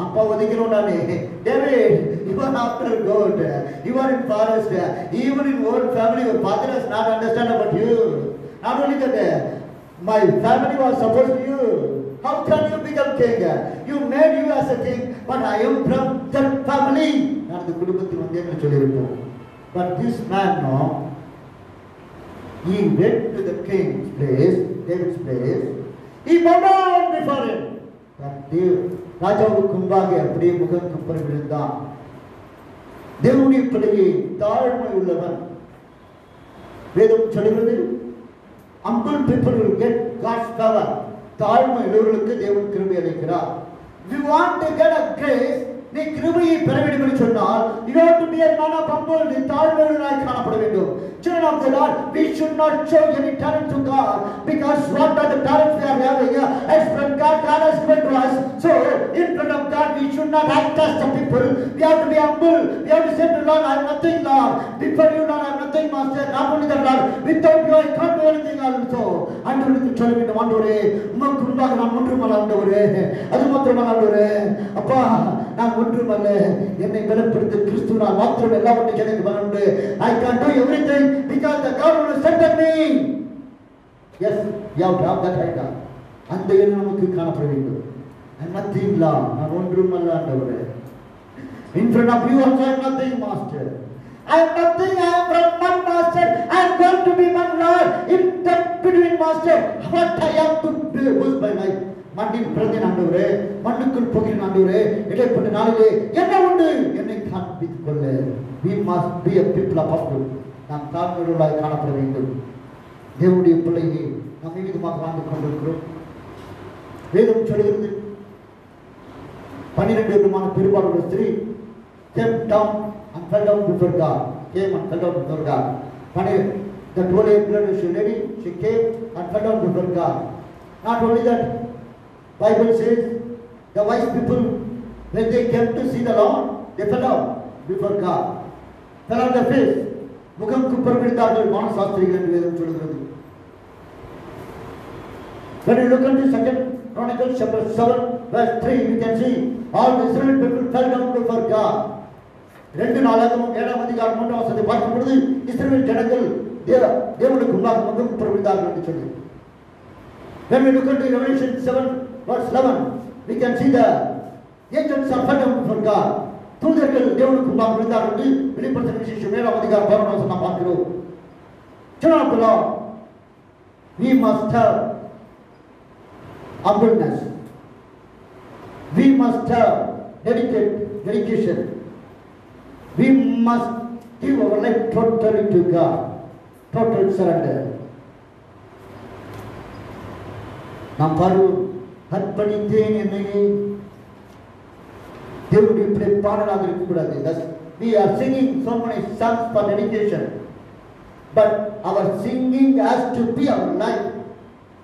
அப்பா ஒதுக்கிறவனானே, David, you are after God, you are in forest, even in old family, your father has not understand about you. Not only that, my family was supposed to you. How can you become king? You made you as a king, but I am from that family. நான் அந்த குடும்பத்தில் வந்தேன்னு சொல்லியிருப்போம். But this man, no, he went to the king's place, David's place. He bowed down before him. ராஜாவுக்கு முன்பாக அப்படியே முகம் குப்புற விழுந்தான். தேவனுடைய பிள்ளையை தாழ்மை உள்ளவன். வேதம் சொல்கிறது, humble people will get God's power. தாழ்மை உள்ளவர்களுக்கு தேவன் கிருபை அளிக்கிறார். If you want to get a grace, நீ கிருபையை பெற வேண்டும் என்று சொன்னால், you have to be a man of humble, நீ தாழ்மையுள்ளவனாய் காணப்பட வேண்டும். Children of the Lord, we should not show any talent to God, because what are the talents we are having as from God has given to us. So in front of God we should not act as the people. We have to be humble. We have to say to Lord, I am nothing, Lord. Before you, Lord, I am nothing, Master. Not only that, Lord, without you I can't do anything also. ஆண்டவருக்கு சொல்ல வேண்டும், ஆண்டவரே உமக்கு முன்பாக நான் ஒன்றுமல்ல ஆண்டவரே, அது மாத்திரமல்ல ஆண்டவரே, அப்பா நான் ஒன்றுமல்ல, என்னை பலப்படுத்த கிறிஸ்துவினால் மாத்திரம் எல்லாவற்றையும் எனக்கு பலனுண்டு. I can do everything because the God will strengthen me. Yes, you have to have that idea. அந்த எண்ணம் நமக்கு காணப்பட வேண்டும். I am nothing, Lord. நான் ஒன்றுமல்ல ஆண்டவரே. In front of you also I am nothing, Master. I am nothing, I am from none, Master. I am going to be one, Lord. In that between, Master, what I have to do was by life. மண்ணில் பிறந்தேன் ஆண்டவரே, மண்ணுக்குள் போகிறேன் ஆண்டவரே, இடைப்பட்ட நாளிலே என்ன உண்டு என்னை காண்பித்துக் கொள்ள. We must be a people of humble. நாம் தாழ்மையுள்ளவர்களாய் காணப்பட வேண்டும். தேவனுடைய பிள்ளையை நாம் மீதுமாக வாழ்ந்து கொண்டிருக்கிறோம். வேதம் சொல்கிறது, 12 விதமான பெரும்பாலுள்ள ஸ்திரீ came down and fell down before God. Came and fell down before God. The 12-year-old lady, she came and fell down before God. Not only that, Bible says the wise people, when they came to see the Lord, they fell down before God, fell on their face. முகம் குப்புற விழுந்தார்கள் மானசாஸ்திரிகள் என்று வேதம் சொல்கிறது. When you look at the 2 Chronicles chapter 7 verse 3, we can see all the Israel people fell down before God. 2 நாளாகமம் 7ஆம் அதிகாரம் 3ஆம் வசனத்தை பார்க்கும் பொழுது இஸ்ரவேல் ஜனங்கள் தேவனுக்கு முன்பாக முகம் குப்புற விழுந்தார்கள் என்று சொல்லி. When we look at the Revelation 7 verse 11, we can see the angels are fell down before God. தூதர்கள் தேவனுக்கு முன்பாக விழுந்தார்கள் என்று வெளிப்படுத்தின விசேஷம் 7ஆம் அதிகாரம் 11ஆம் வசனம் நாம் பார்க்கிறோம். Children of the Lord, we must have humbleness. We must have dedication. We must give our life totally to God. Total surrender. நாம் பாடுவோம், அர்ப்பணித்தேன் என்னையே. தேவனுடைய பாடலாக இருக்கக்கூடாது. We are singing so many songs for dedication, But our singing has to be our life,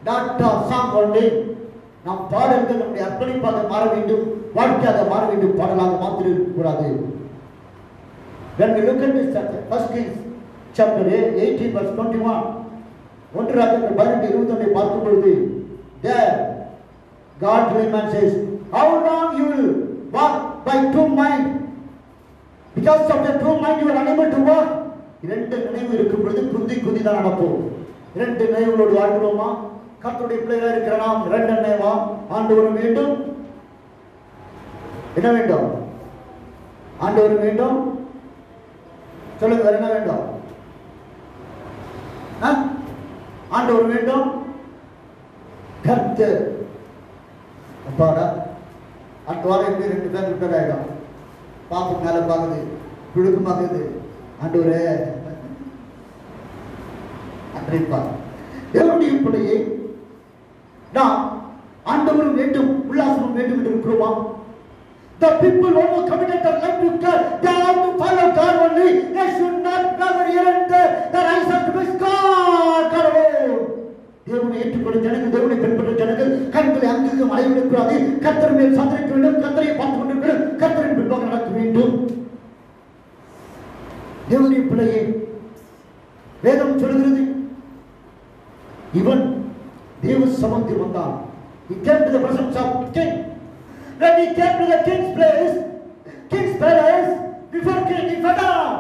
not a song only. நாம் பாடல்கள் நம்முடைய அர்ப்பணிப்பாக மாற வேண்டும், வாழ்க்கையாக மாற வேண்டும், பாடலாக மாத்திர இருக்கக்கூடாது. When we look at this chapter, 1 Kings chapter 18 verse 21, 1 ராஜாக்கள் 18:21 பார்க்கும் பொழுது, there godly man says, how long you will walk by two mind? Because of the two mind you are unable to walk. இரண்டு நினைவு இருக்கும் பொழுது குந்தி தான் நடப்போம். இரண்டு நினைவுகளோடு வாழ்கிறோமா? கர்த்தருடைய பிள்ளைகளா இருக்கிற நாம் இரண்டு நினைவா? ஆண்டவர் வேண்டும், என்ன வேண்டும்? ஆண்டவர் வேண்டும். சொல்லுங்க, என்ன வேண்டும்? ஆண்டவர் வேண்டும், கர்த்தர். அப்பாடா, அடுத்த வாரம் எப்படி 2 பேர் ரிப்பேர் ஆகிடும். பாப்பு மேலே பார்க்குது, பிழுக்குமாக்குது. ஆண்டவரே அன்றைப்பா தேவனுடைய பிள்ளையை நாம் ஆண்டவரும் வேண்டும், உல்லாசமும் வேண்டும் என்று இருக்கிறோமா? The people who have committed their life to God, they have to follow God only. They should not gather here and there. Their eyes have to be God, God alone. தேவனை ஏற்றுக்கொண்ட ஜனங்கள், தேவனை பின்பற்ற ஜனங்கள் கண்களை அங்குக்கு மறைவிடக்கூடாது. கர்த்தர் மேல் சாத்திரிக்க வேண்டும், கர்த்தரை பார்த்துக் கொண்டிருக்க வேண்டும், கர்த்தரின் பின்பாக நடக்க வேண்டும். தேவனுடைய பிள்ளையை வேதம் சொல்கிறது, இவன் தேவ சமூகத்தில் வந்தான். He came to the presence of the king. When he came to the king's place, before king, he fell down.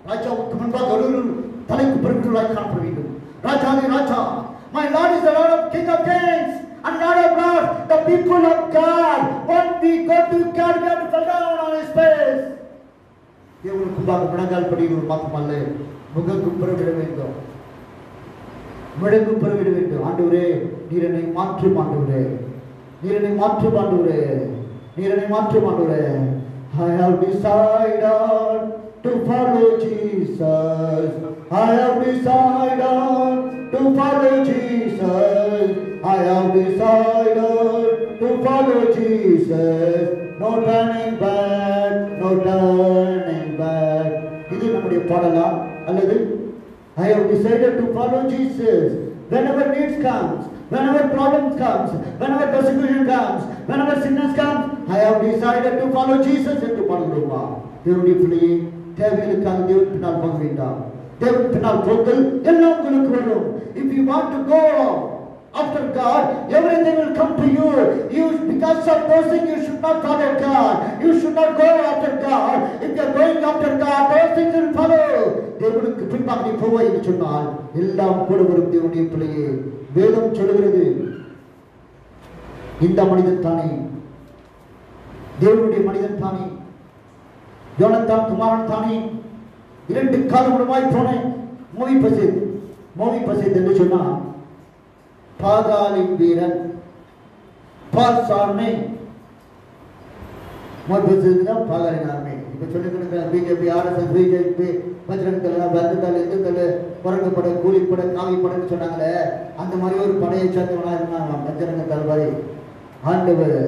ராஜாவுக்கு முன்பாக ஒரு தலைக்கு பிறகுள்ளாய் காணப்பட வேண்டும். ராஜாதி ராஜா, my Lord is the Lord of King of Kings and Lord of Lords, the people of God. When we go to God, we have to fall down on his face. தேவனுக்கு முன்பாக முழங்கால் படியில் மாத்திரமல்ல, முகங்குப்புற விட வேண்டும், முழங்குப்புற விட வேண்டும். ஆண்டவரே, நீர் என்னை மாற்றும் ஆண்டவரே, நீர் என்னை மாற்றும் ஆண்டவரே, நீர் என்னை மாற்றும் ஆண்டவரே. I have decided to follow Jesus. I have decided to follow Jesus. I have decided to follow Jesus. No turning back, no turning back. இது நம்முடைய பாடலா அல்லது I have decided to follow Jesus. Whenever needs comes, whenever problems comes, whenever persecution comes, whenever sickness comes, I have decided to follow Jesus என்று பாடுகிறோமா? தேவனுடைய பிள்ளையே, தேவைகளுக்காக தேவன் பின்னால் போக வேண்டாம். தேவன் பின்னால் போங்கள், எல்லாம் உங்களுக்கு வரும். If you want to go after God, everything will come to you. Because of those things, you should not follow God. You should not go after God. If you are going after God, those things will follow. தேவனுக்கு பின்பாக நீ போவாய் என்று சொன்னால் எல்லாம் கூட வரும். தேவனுடைய பிள்ளையே, வேதம் சொல்கிறது, இந்த மனிதன் தானே, தேவனுடைய மனிதன் தானே, யோனத்தான் குமாரன் தானே, 2 காலமுடமாய் போனேன். மோவி பசேத் என்று சொன்னான். பாகாலின் வீரன் பாசார்மே, மோவிபசேத்தான் பாகாலின் ஆர்மே. இப்ப சொல்லிக் கொடுக்கிற பிஜேபி, RSS, பிஜேபி, பஜ்ரங்கதள், பந்துதள், இந்துக்கள், குரங்குப்படை, கூலிப்படை, காவிப்படைன்னு சொன்னாங்களே, அந்த மாதிரி ஒரு படையை சேர்ந்தவனா இருந்தான் பஜ்ரங்கதள் வரை. ஆண்டவர்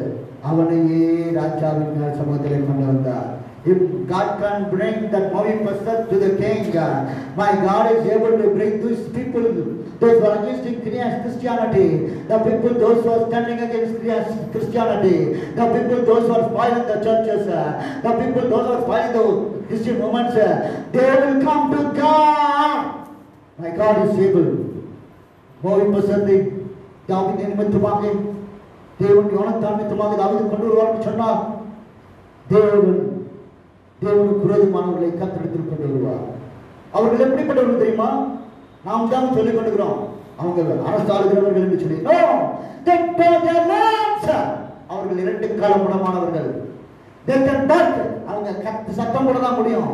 அவனையே ராஜாவின் சமூகத்தில் கொண்டு வந்தார். If God can bring that Mephibosheth to the king, my God is able to bring these people, those who are against Christianity, the people, those who are standing against Christianity, the people, those who are spoiling the churches, the people, those who are spoiling the Christian women, they will come to God. My God is able. Mephibosheth தாவீது நிமித்தமாக தேவன் யோனத்தான் நிமித்தமாக தாவீது கொண்டு வருவார் சொன்னார். தேவனுக்கு விரோதமானவர்களை கர்த்தரிடத்தில் கொண்டு வருவார். அவர்கள் எப்படிப்பட்டவர்கள் தெரியுமா? நாம் தான் சொல்லிக் கொண்டிருக்கிறோம், அவங்க அரசாளுகிறவர்கள் என்று சொல்லி. அவர்கள் 2 காலமுடமானவர்கள். அவங்க சத்தம் போட தான் முடியும்.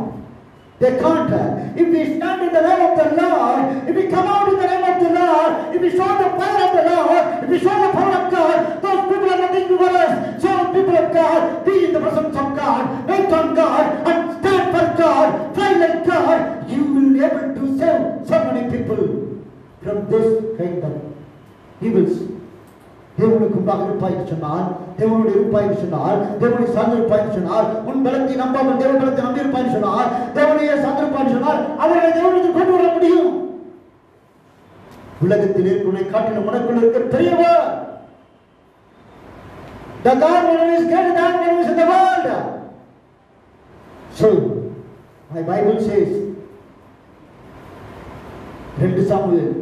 They can't. If we stand in the name of the Lord, if we come out in the name of the Lord, if we show the power of the Lord, if we show the power of God, those people are nothing to us. So people of God, be in the presence of God, wait on God, and stand for God, fly like God. You will be able to save so many people from this kind of evils. தேவனுக்கு முன்பாக இருப்பாய் சொன்னால், தேவனுடைய இருப்பாய் சொன்னால், தேவனை சார்ந்திருப்பாய் சொன்னால், உன் பலத்தை நம்பாமல் தேவன் பலத்தை நம்பி இருப்பாய் சொன்னால், தேவனையே சார்ந்திருப்பாய் சொன்னால், அவர்களை தேவனுக்கு கொண்டு வர முடியும். உலகத்தில் இருக்கிற காட்டிலும் உனக்குள்ள இருக்கிற பெரியவர். The God who is greater than who is in the world. So, my Bible says, 2 Samuel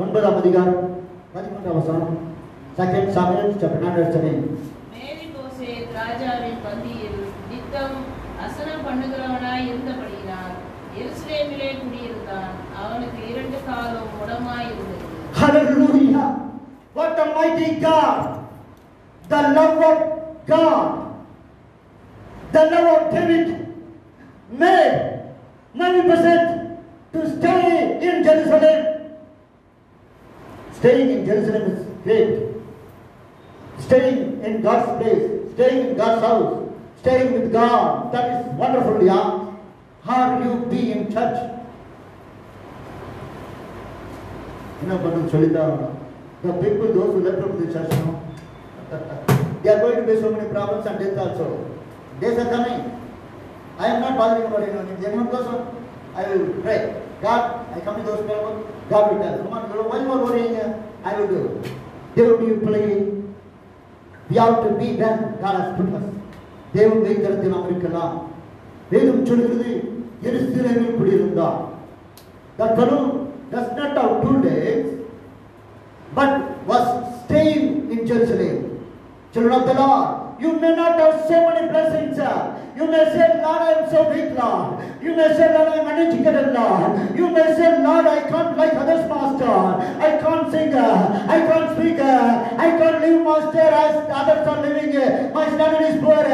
9ஆம் அதிகாரம் 13ஆம் வசனம், 2 Samuel chapter 9.
மேலிபோசேத் ராஜாவின் பந்தியில் நித்தம் அசனம் பண்ணுகிறவனாய் இருந்தபடியினால் எருசலேமிலே குடியிருந்தான். அவனுக்கு 2 காலும் முடமாய் இருந்தது.
Hallelujah! What a mighty God! The love of God, the love of David made Mephibosheth to stay in Jerusalem. Staying in Jerusalem is great. Staying in God's place, staying in God's house, staying with God, that is wonderful, yeah. How you be in church? You know, but the people, those who left from the church, no? They are going to face so many problems and death also. Days are coming. I am not bothering about anyone. If anyone goes on, I will pray. God, I come to those people. God will tell. Come on, why you are worrying? I will do. They will be playing. We have to be them. God has put us. தேவன் வைத்திருந்த நாம் இருக்கலாம். வேதம் சொல்கிறது எருசலேமில் குடியிருந்தார். That fellow does not have 2 legs, but was staying in Jerusalem. Children of the Lord, you may not have so many blessings. You may say, Lord, I am so weak, Lord. You may say, Lord, I am uneducated, Lord. You may say, Lord, I can't like others, Master. I can't sing. I can't speak. I can't live, Master, as others are living. My standard is poor.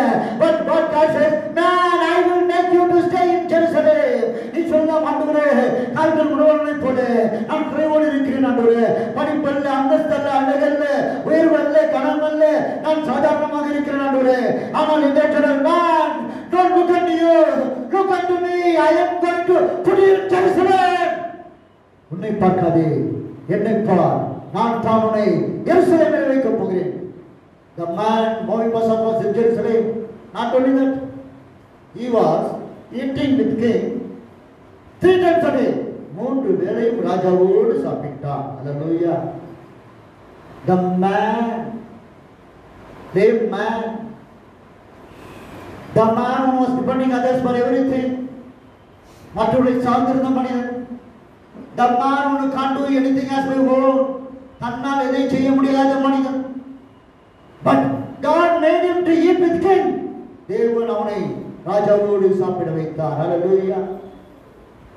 But God says, man, I will make you to stay in Jerusalem. நீ சொல்லலாம், ஆண்டவரே, கால்கள் முழுவதுமே போல நான் குறைவோடு இருக்கிறேன், ஆண்டவரே. படிப்பல்ல, அந்தஸ்தல்ல, அழகல்ல, உயர்வல்ல, கனமல்ல, நான் சாதாரணமாக இருக்கிறேன், ஆண்டவரே. ஆனால் இந்த man, don't look at you, look unto me. I am going to put you in Jerusalem. உன்னை பார்க்காதே, என்னை பார். நான் தான் உன்னை எருசலேமில் வைக்கப் போகிறேன். The man Mephibosheth was in Jerusalem. Not only that, he was eating with king 3 times a day. 3 வேளையும் ராஜாவோடு சாப்பிட்டான். Hallelujah. The man, the man who was depending others for everything. மற்றவர்களை சார்ந்திருந்த மனிதன். The man who can't do anything as by own. தன்னால் எதை செய்ய முடியாத மனிதன். But God made him to eat with king. தேவன் அவனை ராஜாவோடு சாப்பிட வைத்தார். Hallelujah.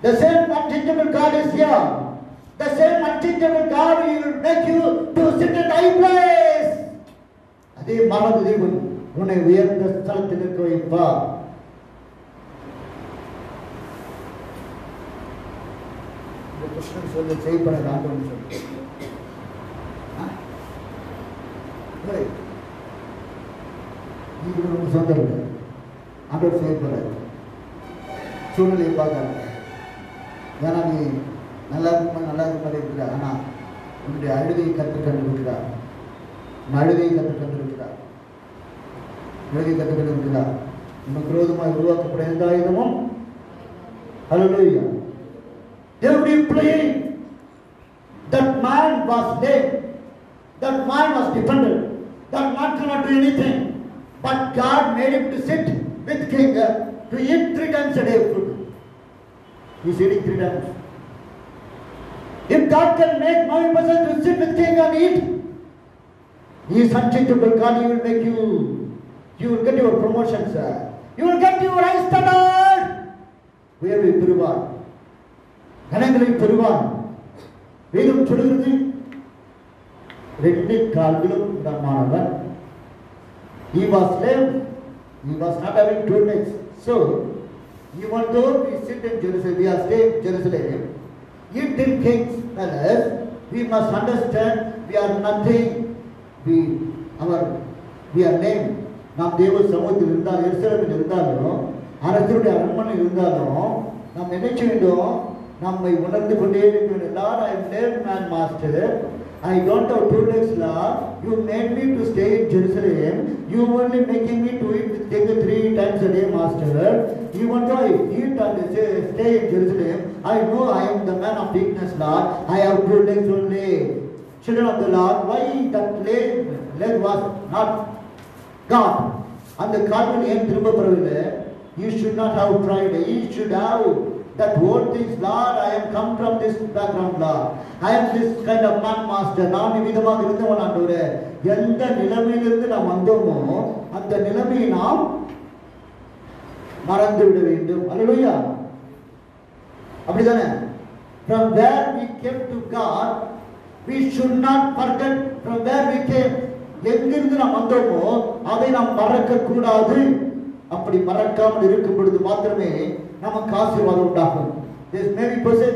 The same unchangeable God is here. The same unchangeable God will make you to sit in high place. அதே மரண தேவன் உன்னை உயர்ந்த ஸ்தலத்தில் இருக்க வைப்பார். இந்த கிருஷ்ணன் சொல்ல செய்யப்பட ஆண்டவன் சொல்லு. நீங்க உங்க சொந்த இல்லை, ஆண்டவர் செய்யப்படாது. சூழ்நிலையை பார்க்காது. ஏன்னா நீ நல்லா இருக்க இருக்கிற, ஆனால் உன்னுடைய அழுகையை கற்றுக்கொண்டிருக்கிறார். அழுகையை கற்றுக்கொண்டிருக்கிறார். கற்றுக்கொண்டிருக்கிறார். உனக்கு விரோதமாக உருவாக்கப்பட எந்த ஆயுதமும் Hallelujah. They would be playing. That man was dead. That man was dependent. That man cannot do anything. But God made him to sit with king to eat 3 times a day food. He is eating 3 times. If God can make Mephibosheth to sit with king and eat, He is unchangeable God. He will make you. You will get your promotions. You will get your high standard. உயர்வை பெறுவார். கனங்களை பெறுவார். வேதம் சொல்கிறது 2 கால்களும் உடமானவன். He was lame. He was not having 2 legs. So, even though we sit in Jerusalem, we are staying in Jerusalem, eat in king's palace, we must understand we are nothing. We are lame. நாம் தேவ சமூகத்தில் இருந்தாலும், எருசலேமில் இருந்தாலும், அரசருடைய அரண்மனை இருந்தாலும், நாம் நினைச்ச வேண்டும், நம்மை உணர்ந்து கொண்டே இருக்க வேண்டும். Lord, I am lame man, Master. I don't have 2 legs, Lord. You made me to stay in Jerusalem. You only making me to eat take 3 times a day, Master. Even though I eat and stay in Jerusalem, I know I am the man of weakness, Lord. I have 2 legs only. Children of the Lord, why that leg was not God? And the கால்கள் ஏன் திரும்ப பெறவில்லை? You should not have pride. You should have that word things, Lord. I am come from this background, Lord. I am this kind of man master. நான் விதமாக இருந்தவன் ஆண்டவரே. எந்த நிலைமையிலிருந்து நாம் வந்தோமோ அந்த நிலைமையை நாம் மறந்து விட வேண்டும். அல்லேலூயா. அப்படிதானே? From where we came to God, we should not forget from where we came. எங்கிருந்து நாம் வந்தோமோ அதை நாம் மறக்க கூடாது. அப்படி மறக்காமல் இருக்கும் பொழுது மாத்திரமே நமக்கு ஆசீர்வாதம் உண்டாகும். This maybe person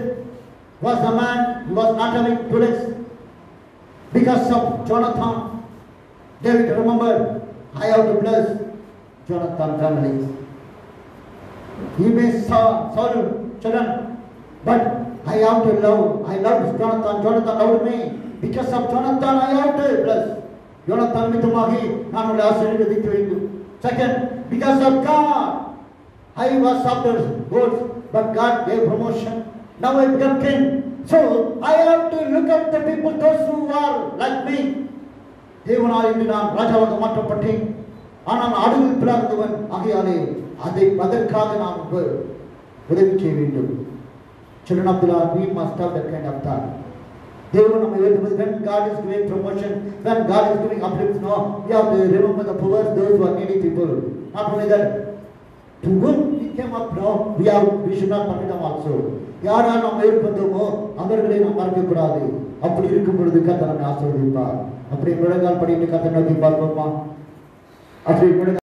was a man who was not having 2 legs because of Jonathan. David remembered, I have to bless Jonathan family. He may Saul children, but I have to love. I love Jonathan. Jonathan loved me. Because of Jonathan, I have to bless. Jonathan நிமித்தமாகி நான் உங்களை ஆசீர்வதிக்க வேண்டும். Second, because of God, I was after goals, but God gave promotion. Now I become king. So I have to look at the people, those who are like me. தேவனால் இன்று நான் ராஜாவாக மாற்றப்பட்டேன். ஆனால் ஆடுகள் பிளந்தவன் ஆகையாலே அதற்காக நாம் உதவி செய்ய வேண்டும். Children of the Lord, we must have that kind of thought. தேவன் நம்மை உயர்த்துவது, when God is giving promotion, when God is giving uplifts, no, we have to remember the poor, those who are needy people. Not only that, to whom we came up now, we should not forget them also. யாரால் நாம் உயர்த்தோமோ அவர்களை நாம் மறக்க கூடாது. அப்படி இருக்கும் பொழுது கர்த்தர் நம்மை ஆசீர்வதிப்பார். அப்படி முழங்கால் படிட்டு கர்த்தரை நோக்கி பார்ப்போமா? அப்படி